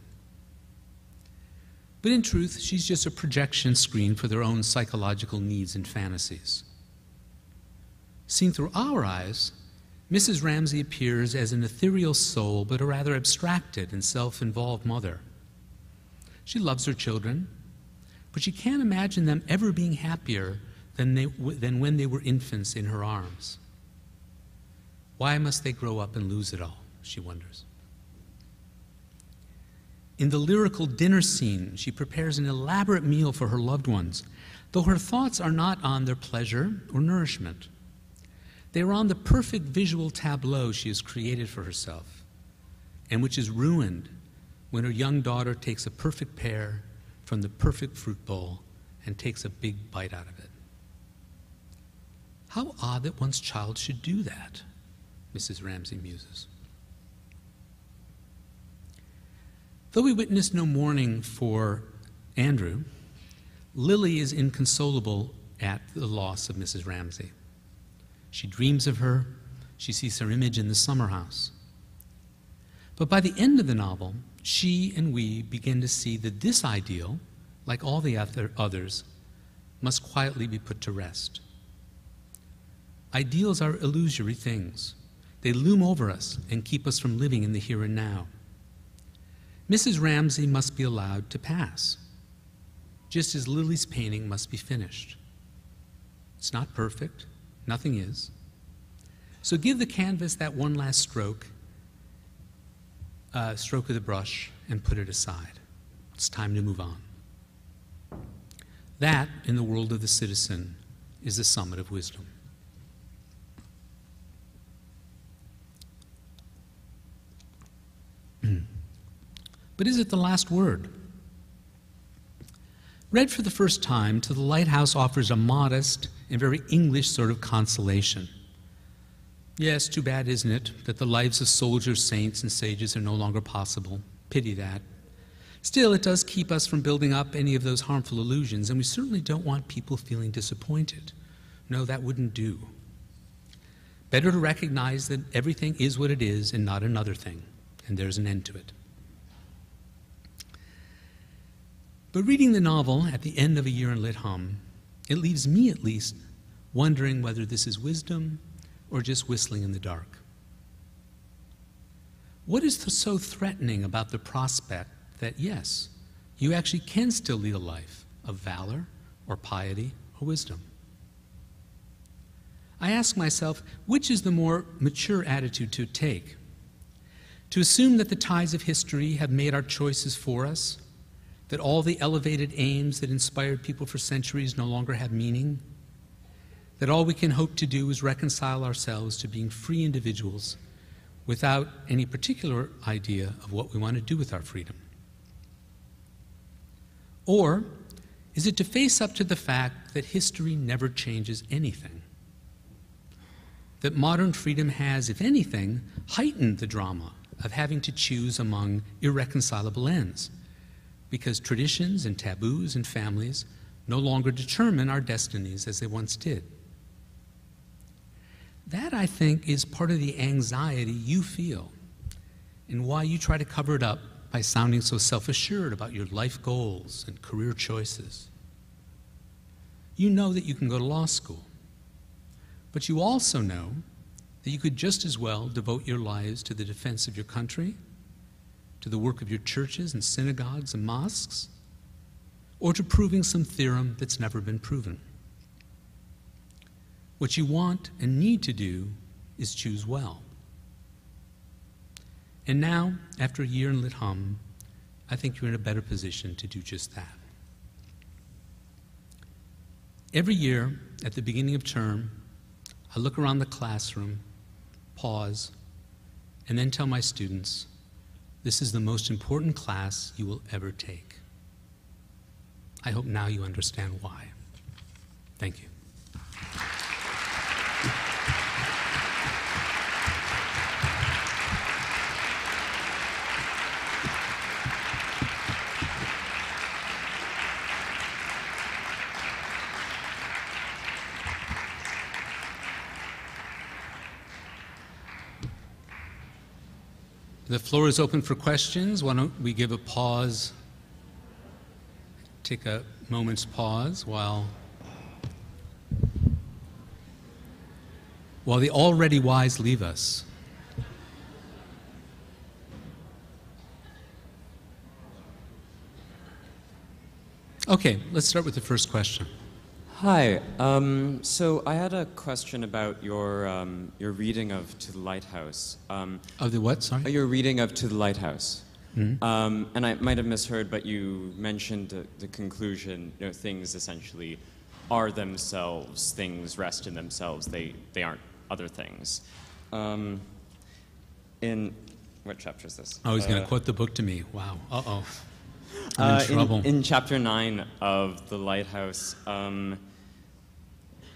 But in truth, she's just a projection screen for their own psychological needs and fantasies. Seen through our eyes, Mrs. Ramsay appears as an ethereal soul, but a rather abstracted and self-involved mother. She loves her children, but she can't imagine them ever being happier than when they were infants in her arms. Why must they grow up and lose it all, she wonders. In the lyrical dinner scene, she prepares an elaborate meal for her loved ones, though her thoughts are not on their pleasure or nourishment. They are on the perfect visual tableau she has created for herself, and which is ruined when her young daughter takes a perfect pear from the perfect fruit bowl and takes a big bite out of it. How odd that one's child should do that, Mrs. Ramsay muses. Though we witness no mourning for Andrew, Lily is inconsolable at the loss of Mrs. Ramsay. She dreams of her. She sees her image in the summer house. But by the end of the novel, she and we begin to see that this ideal, like all the others, must quietly be put to rest. Ideals are illusory things. They loom over us and keep us from living in the here and now. Mrs. Ramsay must be allowed to pass, just as Lily's painting must be finished. It's not perfect. Nothing is. So give the canvas that one last stroke of the brush, and put it aside. It's time to move on. That, in the world of the citizen, is the summit of wisdom. But is it the last word? Read for the first time, To the Lighthouse offers a modest and very English sort of consolation. Yes, too bad, isn't it, that the lives of soldiers, saints, and sages are no longer possible. Pity that. Still, it does keep us from building up any of those harmful illusions, and we certainly don't want people feeling disappointed. No, that wouldn't do. Better to recognize that everything is what it is and not another thing, and there's an end to it. But reading the novel at the end of A Year in Lit Hum, it leaves me, at least, wondering whether this is wisdom or just whistling in the dark. What is so threatening about the prospect that, yes, you actually can still lead a life of valor or piety or wisdom? I ask myself, which is the more mature attitude to take? To assume that the tides of history have made our choices for us, that all the elevated aims that inspired people for centuries no longer have meaning, that all we can hope to do is reconcile ourselves to being free individuals without any particular idea of what we want to do with our freedom? Or is it to face up to the fact that history never changes anything? That modern freedom has, if anything, heightened the drama of having to choose among irreconcilable ends, because traditions and taboos and families no longer determine our destinies as they once did. That, I think, is part of the anxiety you feel and why you try to cover it up by sounding so self-assured about your life goals and career choices. You know that you can go to law school, but you also know that you could just as well devote your lives to the defense of your country, to the work of your churches and synagogues and mosques, or to proving some theorem that's never been proven. What you want and need to do is choose well. And now, after A Year in Lit Hum, I think you're in a better position to do just that. Every year, at the beginning of term, I look around the classroom, pause, and then tell my students, this is the most important class you will ever take. I hope now you understand why. Thank you. The floor is open for questions. Why don't we give a pause, take a moment's pause while the already wise leave us. Okay, let's start with the first question. Hi. So I had a question about your reading of To the Lighthouse. Of the what, sorry? Your reading of To the Lighthouse. Mm-hmm. And I might have misheard, but you mentioned the conclusion, things essentially are themselves, things rest in themselves, they aren't other things. In, what chapter is this? Oh, he's going to quote the book to me. Wow. Uh-oh. I'm in trouble. In chapter 9 of The Lighthouse,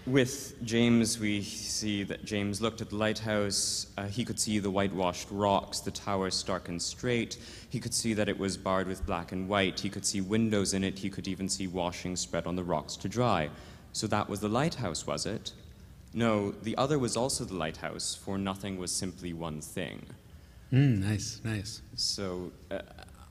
with James, we see that James looked at the lighthouse. He could see the whitewashed rocks, the tower stark and straight. He could see that it was barred with black and white. He could see windows in it. He could even see washing spread on the rocks to dry. So that was the lighthouse, was it? No, the other was also the lighthouse, for nothing was simply one thing. Nice, nice. So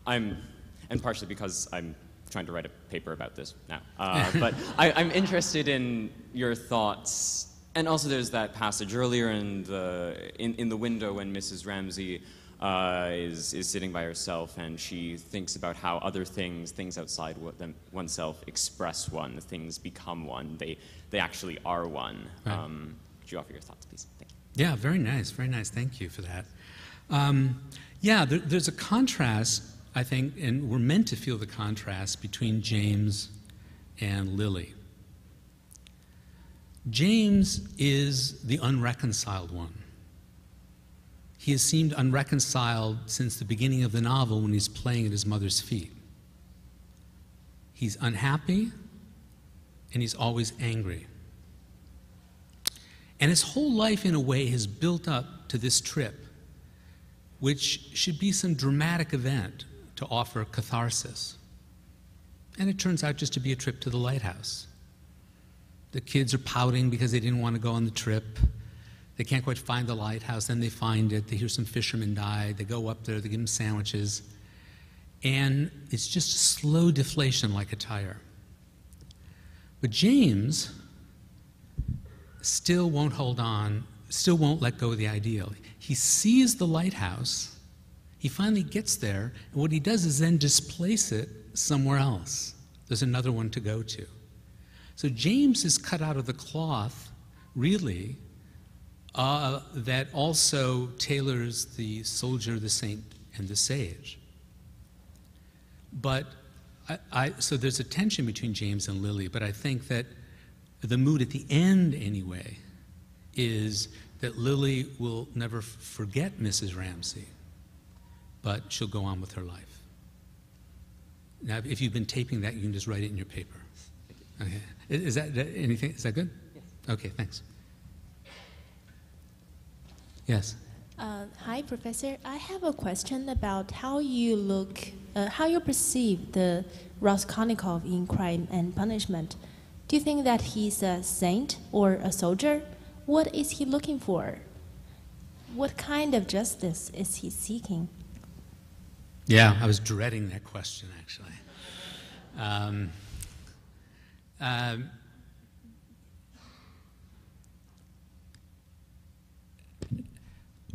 and partially because I'm trying to write a paper about this now. But I'm interested in your thoughts. And also there's that passage earlier in the window when Mrs. Ramsay is sitting by herself and she thinks about how other things outside oneself express one, things become one, they actually are one. Right. Could you offer your thoughts, please? Thank you. Yeah, very nice, thank you for that. There's a contrast, I think, and we're meant to feel the contrast between James and Lily. James is the unreconciled one. He has seemed unreconciled since the beginning of the novel when he's playing at his mother's feet. He's unhappy, and he's always angry. And his whole life, in a way, has built up to this trip, which should be some dramatic event to offer catharsis. And it turns out just to be a trip to the lighthouse. The kids are pouting because they didn't want to go on the trip. They can't quite find the lighthouse. Then they find it. They hear some fishermen die. They go up there. They give them sandwiches. And it's just a slow deflation like a tire. But James still won't hold on, still won't let go of the ideal. He sees the lighthouse. He finally gets there, and what he does is then displace it somewhere else. There's another one to go to. So James is cut out of the cloth, really, that also tailors the soldier, the saint, and the sage. But so there's a tension between James and Lily, but I think that the mood at the end, anyway, is that Lily will never forget Mrs. Ramsay, but she'll go on with her life. Now, if you've been taping that, you can just write it in your paper. Okay. Is that anything? Is that good? Yes. Okay, thanks. Yes. Hi, Professor. I have a question about how you perceive the Raskolnikov in Crime and Punishment. Do you think that he's a saint or a soldier? What is he looking for? What kind of justice is he seeking? Yeah, I was dreading that question, actually.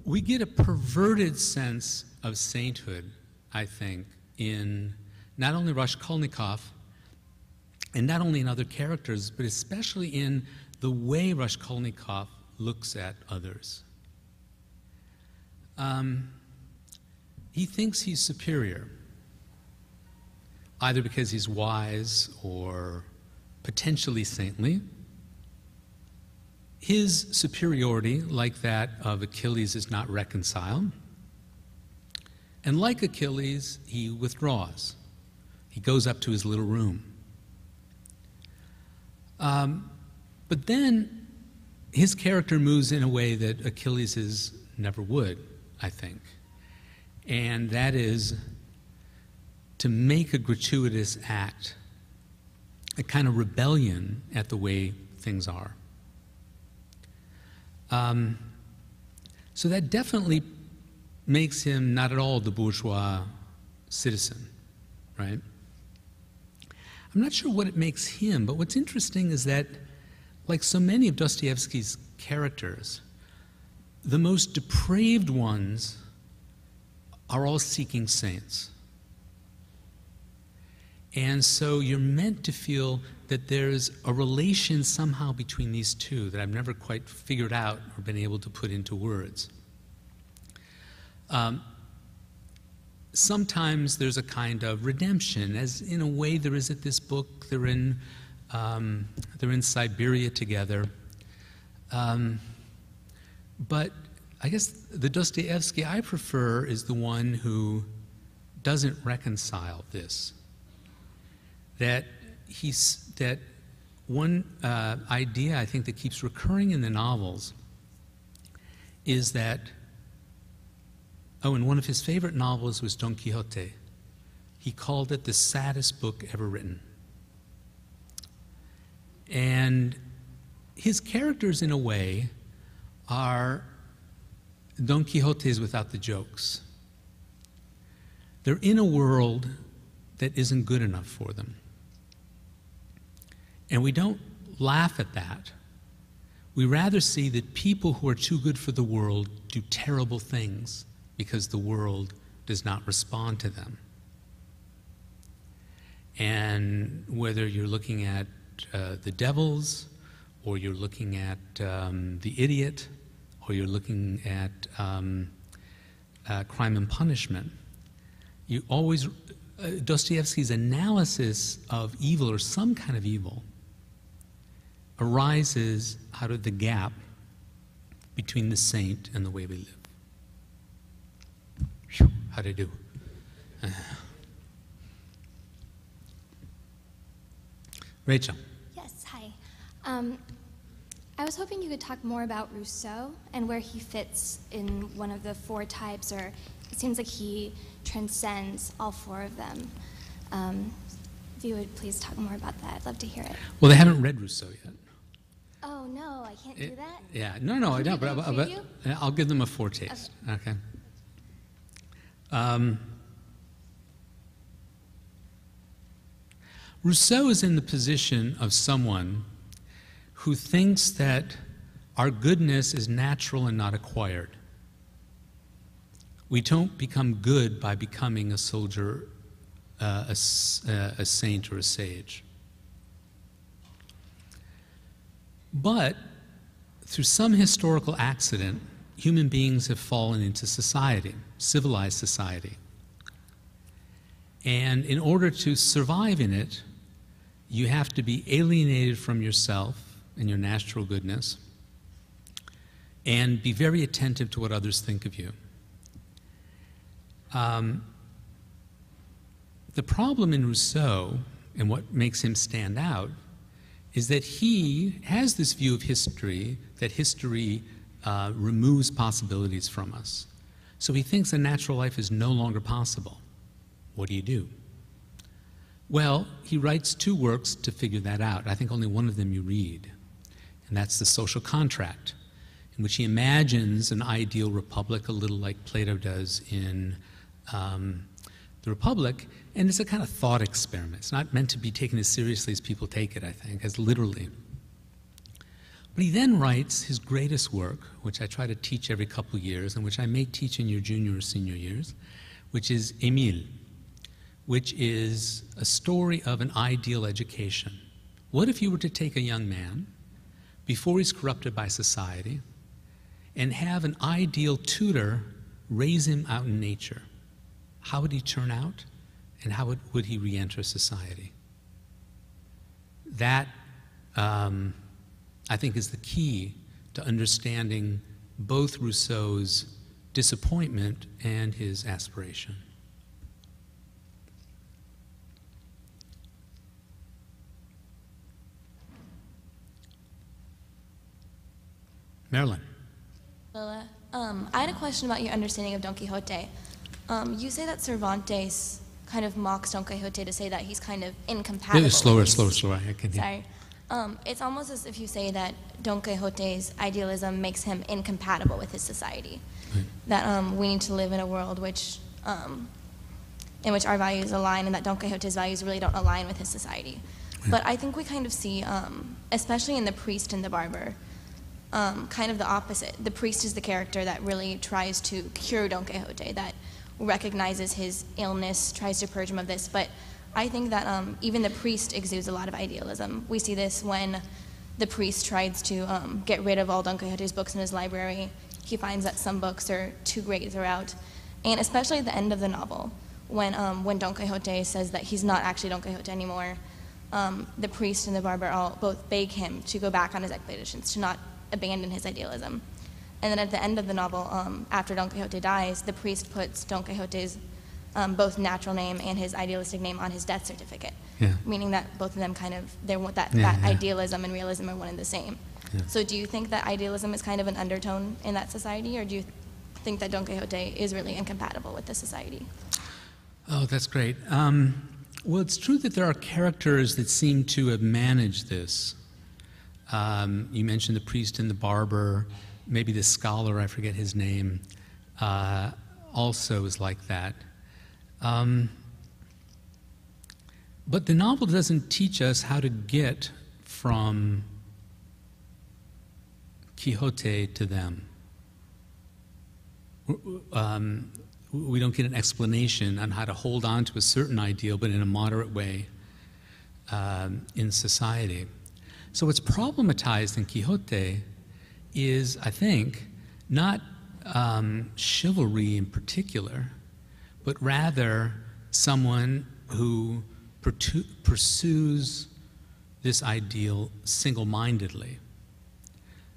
We get a perverted sense of sainthood, I think, in not only Raskolnikov, and not only in other characters, but especially in the way Raskolnikov looks at others. He thinks he's superior. either because he's wise or potentially saintly. His superiority, like that of Achilles, is not reconciled. And like Achilles, he withdraws. He goes up to his little room. But then his character moves in a way that Achilles' never would, I think. And that is to make a gratuitous act, a kind of rebellion at the way things are. So that definitely makes him not at all the bourgeois citizen, right? I'm not sure what it makes him, but what's interesting is that, like so many of Dostoevsky's characters, the most depraved ones are all seeking saints. And so you're meant to feel that there's a relation somehow between these two that I've never quite figured out or been able to put into words. Sometimes there's a kind of redemption, as in a way there is at this book. They're in Siberia together. But I guess the Dostoevsky I prefer is the one who doesn't reconcile this. That one idea I think that keeps recurring in the novels is that, and one of his favorite novels was Don Quixote. He called it the saddest book ever written. And his characters, in a way, are Don Quixote's without the jokes. They're in a world that isn't good enough for them. And we don't laugh at that. We rather see that people who are too good for the world do terrible things because the world does not respond to them. And whether you're looking at the devils, or you're looking at the idiot, or you're looking at Crime and Punishment, you always, Dostoevsky's analysis of evil, or some kind of evil, arises out of the gap between the saint and the way we live. Whew, how'd I do? Rachel. Yes, hi. I was hoping you could talk more about Rousseau and where he fits in one of the four types, or it seems like he transcends all four of them. If you would please talk more about that, I'd love to hear it. Well, they haven't read Rousseau yet. Oh, no, I can't do that? Yeah, no, I don't, but I'll give them a foretaste, okay? Rousseau is in the position of someone who thinks that our goodness is natural and not acquired. We don't become good by becoming a soldier, a saint, or a sage. But through some historical accident, human beings have fallen into society, civilized society. And in order to survive in it, you have to be alienated from yourself and your natural goodness, and be very attentive to what others think of you. The problem in Rousseau, and what makes him stand out, is that he has this view of history, that history removes possibilities from us. So he thinks a natural life is no longer possible. What do you do? Well, he writes two works to figure that out. I think only one of them you read, and that's The Social Contract, in which he imagines an ideal republic, a little like Plato does in The Republic, and it's a kind of thought experiment. It's not meant to be taken as seriously as people take it, I think, as literally. But he then writes his greatest work, which I try to teach every couple of years, and which I may teach in your junior or senior years, which is Émile, which is a story of an ideal education. What if you were to take a young man, before he's corrupted by society, and have an ideal tutor raise him out in nature? How would he turn out? and how would he re-enter society? That, I think, is the key to understanding both Rousseau's disappointment and his aspiration. Marilyn. Lilla, I had a question about your understanding of Don Quixote. You say that Cervantes kind of mocks Don Quixote to say that he's kind of incompatible. Slower. I can hear. Sorry. It's almost as if you say that Don Quixote's idealism makes him incompatible with his society. Right. That we need to live in a world in which our values align, and that Don Quixote's values really don't align with his society. Right. But I think we kind of see, especially in The Priest and the Barber, kind of the opposite. The priest is the character that really tries to cure Don Quixote, that recognizes his illness, tries to purge him of this. But I think that even the priest exudes a lot of idealism. We see this when the priest tries to get rid of all Don Quixote's books in his library. He finds that some books are too great to throw out. And especially at the end of the novel, when Don Quixote says that he's not actually Don Quixote anymore, the priest and the barber all both beg him to go back on his expeditions, to not abandon his idealism. And then at the end of the novel, after Don Quixote dies, the priest puts Don Quixote's both natural name and his idealistic name on his death certificate, meaning that both of them kind of, that idealism and realism are one and the same. Yeah. So do you think that idealism is kind of an undertone in that society, or do you think that Don Quixote is really incompatible with the society? Oh, that's great. Well, it's true that there are characters that seem to have managed this. You mentioned the priest and the barber, maybe the scholar, I forget his name, also is like that. But the novel doesn't teach us how to get from Quixote to them. We don't get an explanation on how to hold on to a certain ideal, but in a moderate way in society. So what's problematized in Quixote is, I think, not chivalry in particular, but rather someone who pursues this ideal single-mindedly.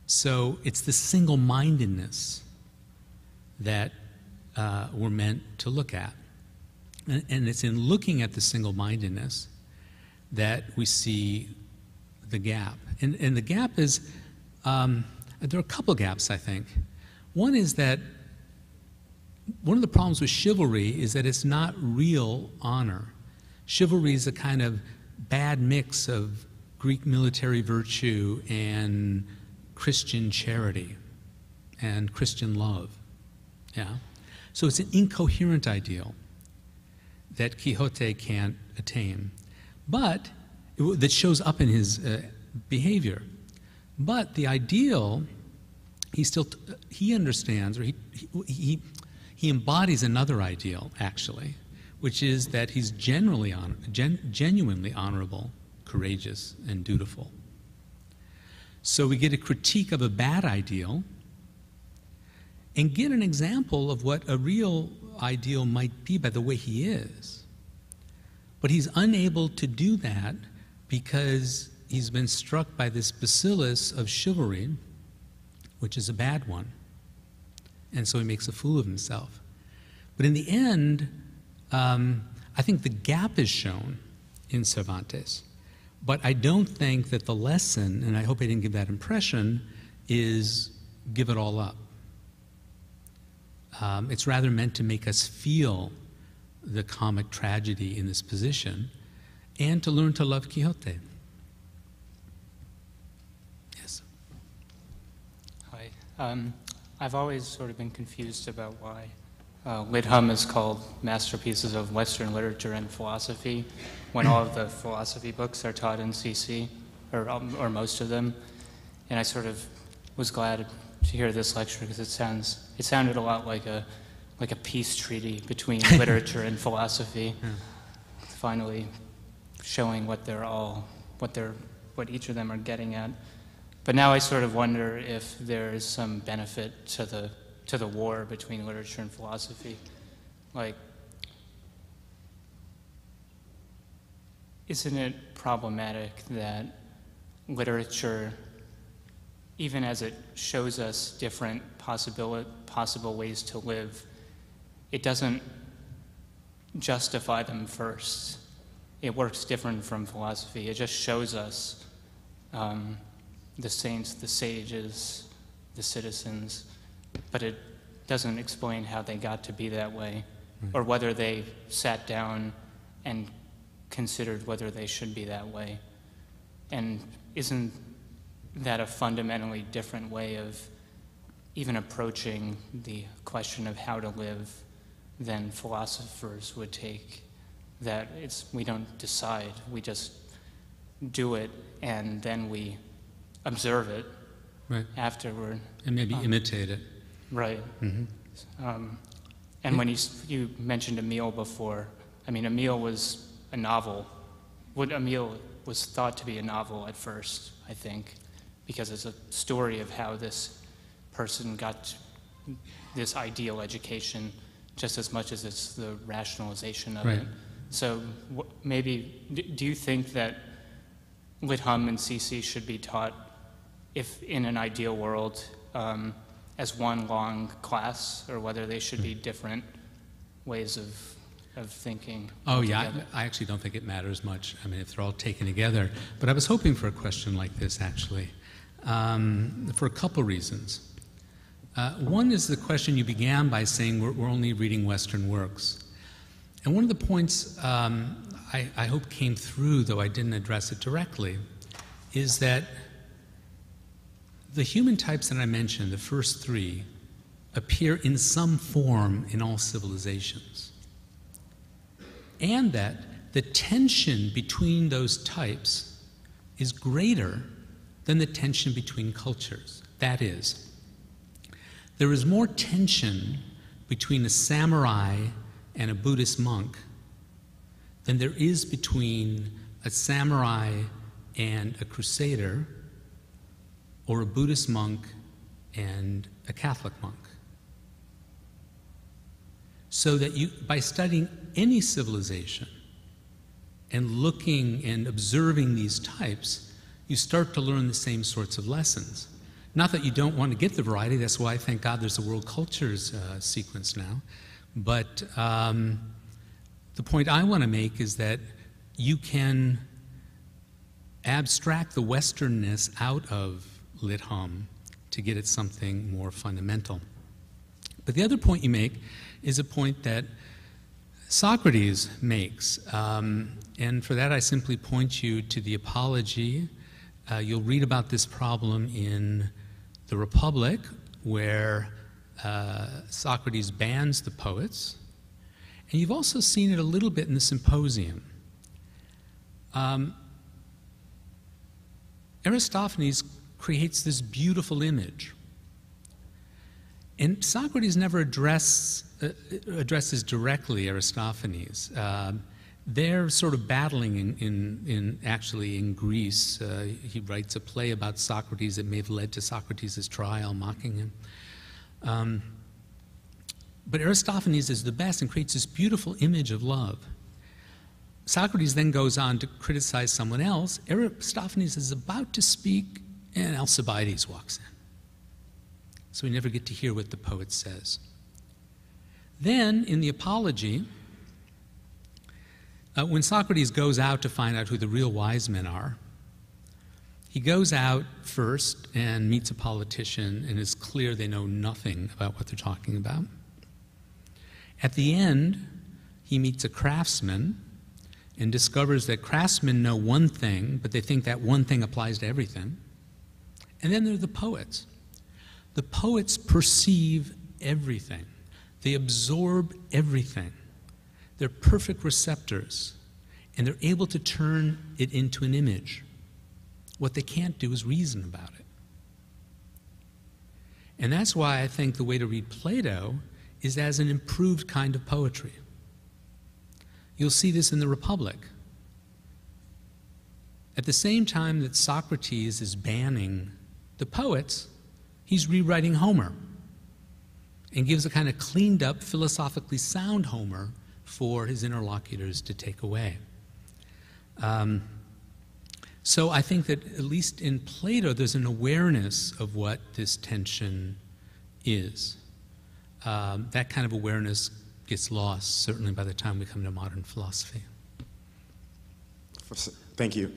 So it's the single-mindedness that we're meant to look at. And it's in looking at the single-mindedness that we see the gap. And the gap is, there are a couple gaps, I think. One is that one of the problems with chivalry is that it's not real honor. Chivalry is a kind of bad mix of Greek military virtue and Christian charity and Christian love. Yeah? So it's an incoherent ideal that Quixote can't attain, but that shows up in his behavior. But the ideal, he understands, or he embodies another ideal, actually, which is that he's genuinely honorable, courageous, and dutiful. So we get a critique of a bad ideal and get an example of what a real ideal might be by the way he is. But he's unable to do that because he's been struck by this bacillus of chivalry, which is a bad one. And so he makes a fool of himself. But in the end, I think the gap is shown in Cervantes. But I don't think that the lesson, and I hope I didn't give that impression, is give it all up. It's rather meant to make us feel the comic tragedy in this position and to learn to love Quixote. Yes? Hi. I've always sort of been confused about why Lit-Hum is called masterpieces of Western literature and philosophy when all of the philosophy books are taught in CC, or most of them. And I sort of was glad to hear this lecture because it sounded a lot like a peace treaty between literature and philosophy, finally showing what each of them are getting at. But now I sort of wonder if there is some benefit to the war between literature and philosophy. Like, isn't it problematic that literature, even as it shows us different possible ways to live, it doesn't justify them first? It works different from philosophy. It just shows us the saints, the sages, the citizens, but it doesn't explain how they got to be that way, or whether they sat down and considered whether they should be that way. And isn't that a fundamentally different way of even approaching the question of how to live than philosophers would take? That we don't decide, we just do it, and then we observe it afterward. And maybe imitate it. Right. And when you mentioned Emile before, I mean, Emile was a novel. Emile was thought to be a novel at first, I think, because it's a story of how this person got this ideal education just as much as it's the rationalization of it. So maybe, do you think that Lit-Hum and CC should be taught, if in an ideal world, as one long class, or whether they should be different ways of thinking? Oh yeah, I actually don't think it matters much. I mean, if they're all taken together. But I was hoping for a question like this, actually, for a couple reasons. One is the question you began by saying we're only reading Western works. And one of the points I hope came through, though I didn't address it directly, is that the human types that I mentioned, the first three, appear in some form in all civilizations. And that the tension between those types is greater than the tension between cultures. That is, there is more tension between a samurai and a Buddhist monk than there is between a samurai and a crusader, or a Buddhist monk and a Catholic monk. So that by studying any civilization and looking and observing these types, you start to learn the same sorts of lessons. Not that you don't want to get the variety, that's why, thank God, there's a world cultures sequence now. But the point I want to make is that you can abstract the Westernness out of Lit-Hum to get at something more fundamental. But the other point you make is a point that Socrates makes. And for that, I simply point you to the Apology. You'll read about this problem in the Republic, where Socrates bans the poets. And you've also seen it a little bit in the Symposium. Aristophanes creates this beautiful image. And Socrates never addresses directly Aristophanes. They're sort of battling actually in Greece. He writes a play about Socrates that may have led to Socrates' trial, mocking him. But Aristophanes is the best and creates this beautiful image of love. Socrates then goes on to criticize someone else. Aristophanes is about to speak, and Alcibiades walks in. So we never get to hear what the poet says. Then, in the Apology, when Socrates goes out to find out who the real wise men are, he goes out first and meets a politician, and it's clear they know nothing about what they're talking about. At the end, he meets a craftsman and discovers that craftsmen know one thing, but they think that one thing applies to everything. And then there are the poets. The poets perceive everything. They absorb everything. They're perfect receptors, and they're able to turn it into an image. What they can't do is reason about it. And that's why I think the way to read Plato is as an improved kind of poetry. You'll see this in the Republic. At the same time that Socrates is banning the poets, he's rewriting Homer and gives a kind of cleaned up, philosophically sound Homer for his interlocutors to take away. So I think that at least in Plato, there's an awareness of what this tension is. That kind of awareness gets lost, certainly by the time we come to modern philosophy. Thank you.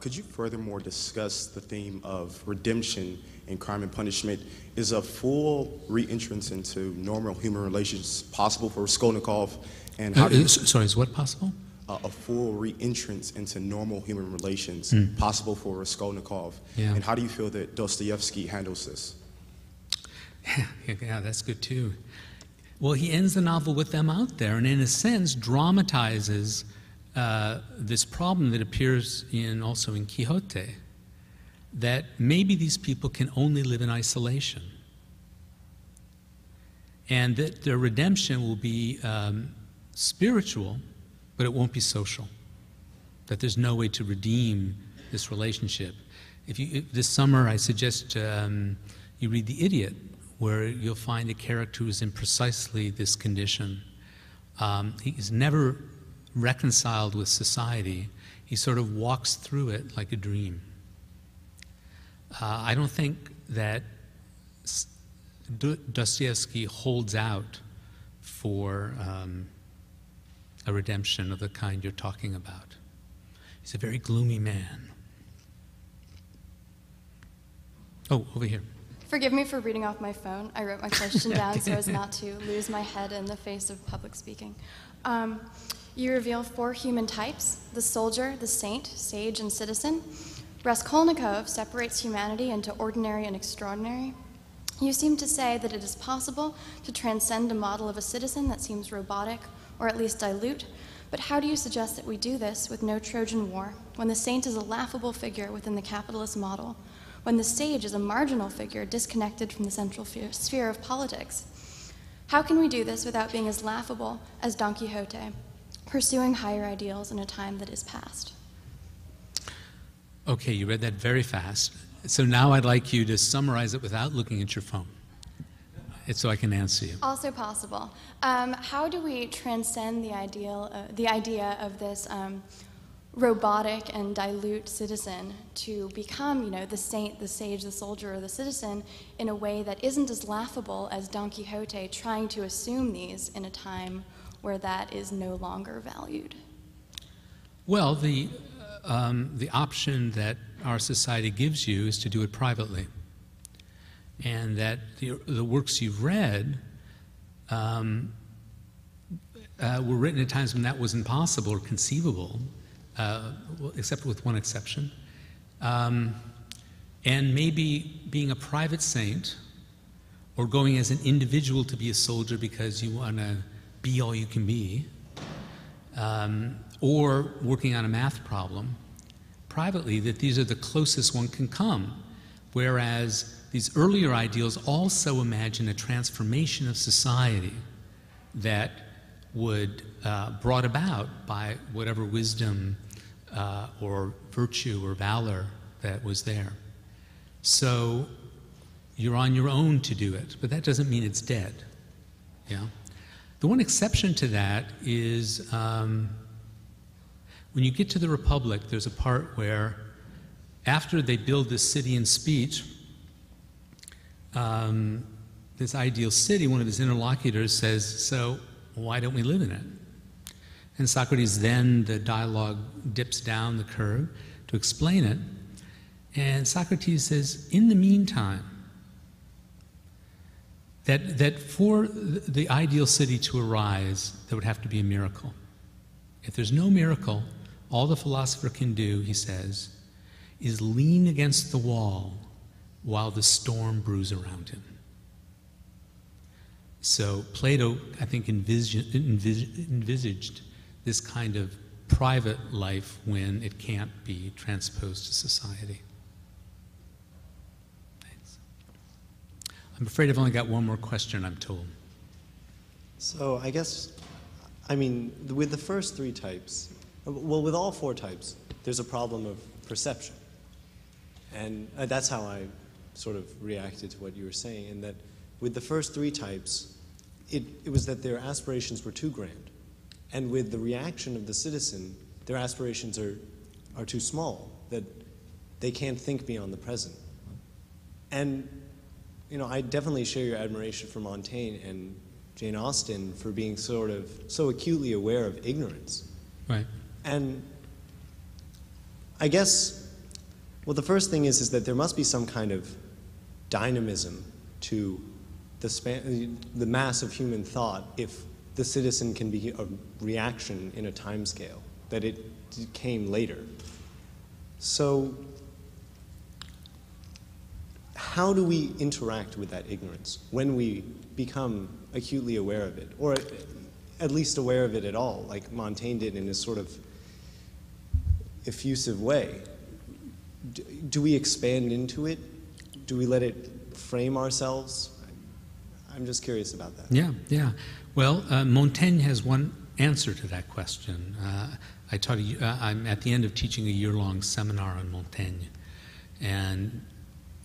Could you furthermore discuss the theme of redemption in Crime and Punishment? Is a full re-entrance into normal human relations possible for Raskolnikov? And how do you, sorry, is what possible? a full re-entrance into normal human relations possible for Raskolnikov? Yeah. And how do you feel that Dostoevsky handles this? Yeah, that's good too. Well, he ends the novel with them out there, and in a sense dramatizes this problem that appears also in Quixote, that maybe these people can only live in isolation, and that their redemption will be spiritual, but it won't be social, that there's no way to redeem this relationship. This summer, I suggest you read The Idiot, where you'll find a character who's in precisely this condition. He's never reconciled with society. He sort of walks through it like a dream. I don't think that Dostoevsky holds out for a redemption of the kind you're talking about. He's a very gloomy man. Oh, over here. Forgive me for reading off my phone. I wrote my question down so as not to lose my head in the face of public speaking. You reveal 4 human types: the soldier, the saint, sage, and citizen. Raskolnikov separates humanity into ordinary and extraordinary. You seem to say that it is possible to transcend a model of a citizen that seems robotic, or at least dilute, but how do you suggest that we do this with no Trojan War, when the saint is a laughable figure within the capitalist model, when the sage is a marginal figure disconnected from the central sphere of politics? How can we do this without being as laughable as Don Quixote, pursuing higher ideals in a time that is past? Okay, you read that very fast. So now I'd like you to summarize it without looking at your phone, so I can answer you. Also possible. How do we transcend the idea of this robotic and dilute citizen to become, the saint, the sage, the soldier, or the citizen in a way that isn't as laughable as Don Quixote trying to assume these in a time where that is no longer valued? Well, the option that our society gives you is to do it privately, and that the works you've read were written at times when that wasn't possible or conceivable, except with one exception. And maybe being a private saint, or going as an individual to be a soldier because you want to be all you can be, or working on a math problem privately, that these are the closest one can come. Whereas these earlier ideals also imagine a transformation of society that would brought about by whatever wisdom or virtue or valor that was there. So you're on your own to do it, but that doesn't mean it's dead. Yeah. The one exception to that is when you get to the Republic, there's a part where after they build this city in speech, this ideal city, one of his interlocutors says, so why don't we live in it? And Socrates, then the dialogue dips down the curve to explain it. And Socrates says, in the meantime, that for the ideal city to arise, there would have to be a miracle. If there's no miracle, all the philosopher can do, he says, is lean against the wall while the storm brews around him. So Plato, I think, envisaged this kind of private life when it can't be transposed to society. Thanks. I'm afraid I've only got one more question, I'm told. So I guess, with the first 3 types, well, with all 4 types, there's a problem of perception. And that's how I sort of reacted to what you were saying, in that with the first 3 types, it was that their aspirations were too grand. And with the reaction of the citizen, their aspirations are too small, that they can't think beyond the present. And, you know, I definitely share your admiration for Montaigne and Jane Austen for being sort of so acutely aware of ignorance. Right. And I guess, well, the first thing is that there must be some kind of dynamism to the mass of human thought if The Citizen can be a reaction in a time scale, that it came later. So how do we interact with that ignorance when we become acutely aware of it, or at least aware of it at all, like Montaigne did in his sort of effusive way? Do we expand into it? Do we let it frame ourselves? I'm just curious about that. Yeah. Well, Montaigne has one answer to that question. I'm at the end of teaching a year-long seminar on Montaigne, and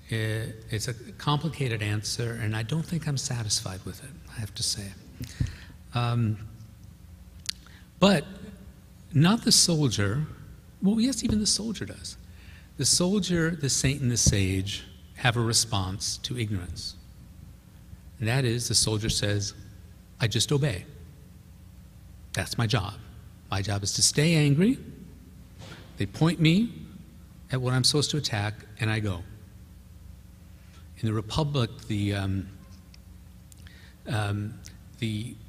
it's a complicated answer, and I don't think I'm satisfied with it, I have to say. But not the soldier. Well, yes, even the soldier does. The soldier, the saint, and the sage have a response to ignorance. And that is, the soldier says, I just obey. That's my job. My job is to stay angry. They point me at what I'm supposed to attack, and I go. In the Republic, the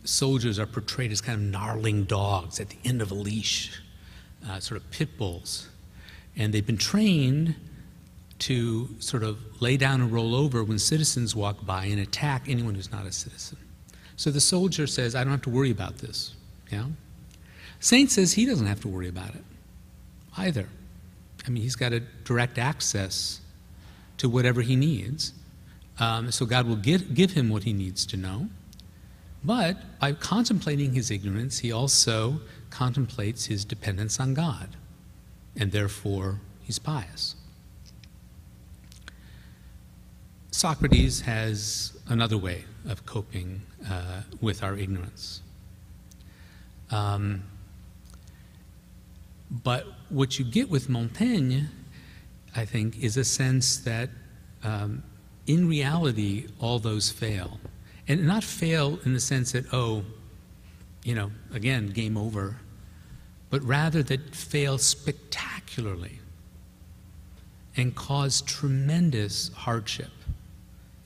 soldiers are portrayed as kind of gnarling dogs at the end of a leash, sort of pit bulls. And they've been trained to sort of lay down and roll over when citizens walk by and attack anyone who's not a citizen. So the soldier says, I don't have to worry about this. Yeah? Saint says he doesn't have to worry about it either. I mean, he's got a direct access to whatever he needs. So God will give him what he needs to know. But by contemplating his ignorance, he also contemplates his dependence on God. And therefore, he's pious. Socrates has another way of coping with our ignorance. But what you get with Montaigne, I think, is a sense that in reality, all those fail. And not fail in the sense that, again, game over, but rather that fail spectacularly and cause tremendous hardship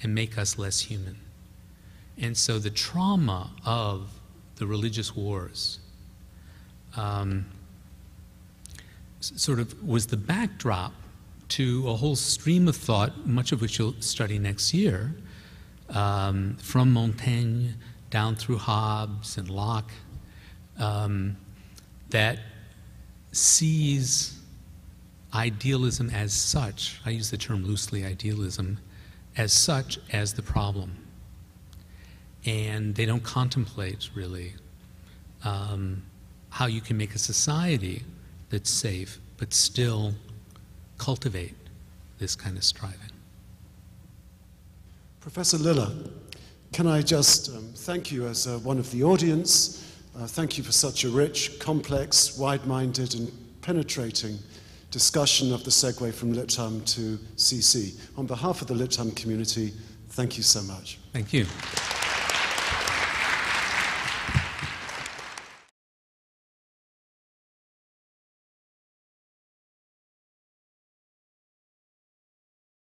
and make us less human. And so the trauma of the religious wars sort of was the backdrop to a whole stream of thought, much of which you'll study next year, from Montaigne down through Hobbes and Locke, that sees idealism as such, I use the term loosely, idealism, as such as the problem. And they don't contemplate, really, how you can make a society that's safe, but still cultivate this kind of striving. Professor Lilla, can I just thank you as one of the audience. Thank you for such a rich, complex, wide-minded and penetrating discussion of the segue from LitHum to CC. On behalf of the LitHum community, thank you so much. Thank you.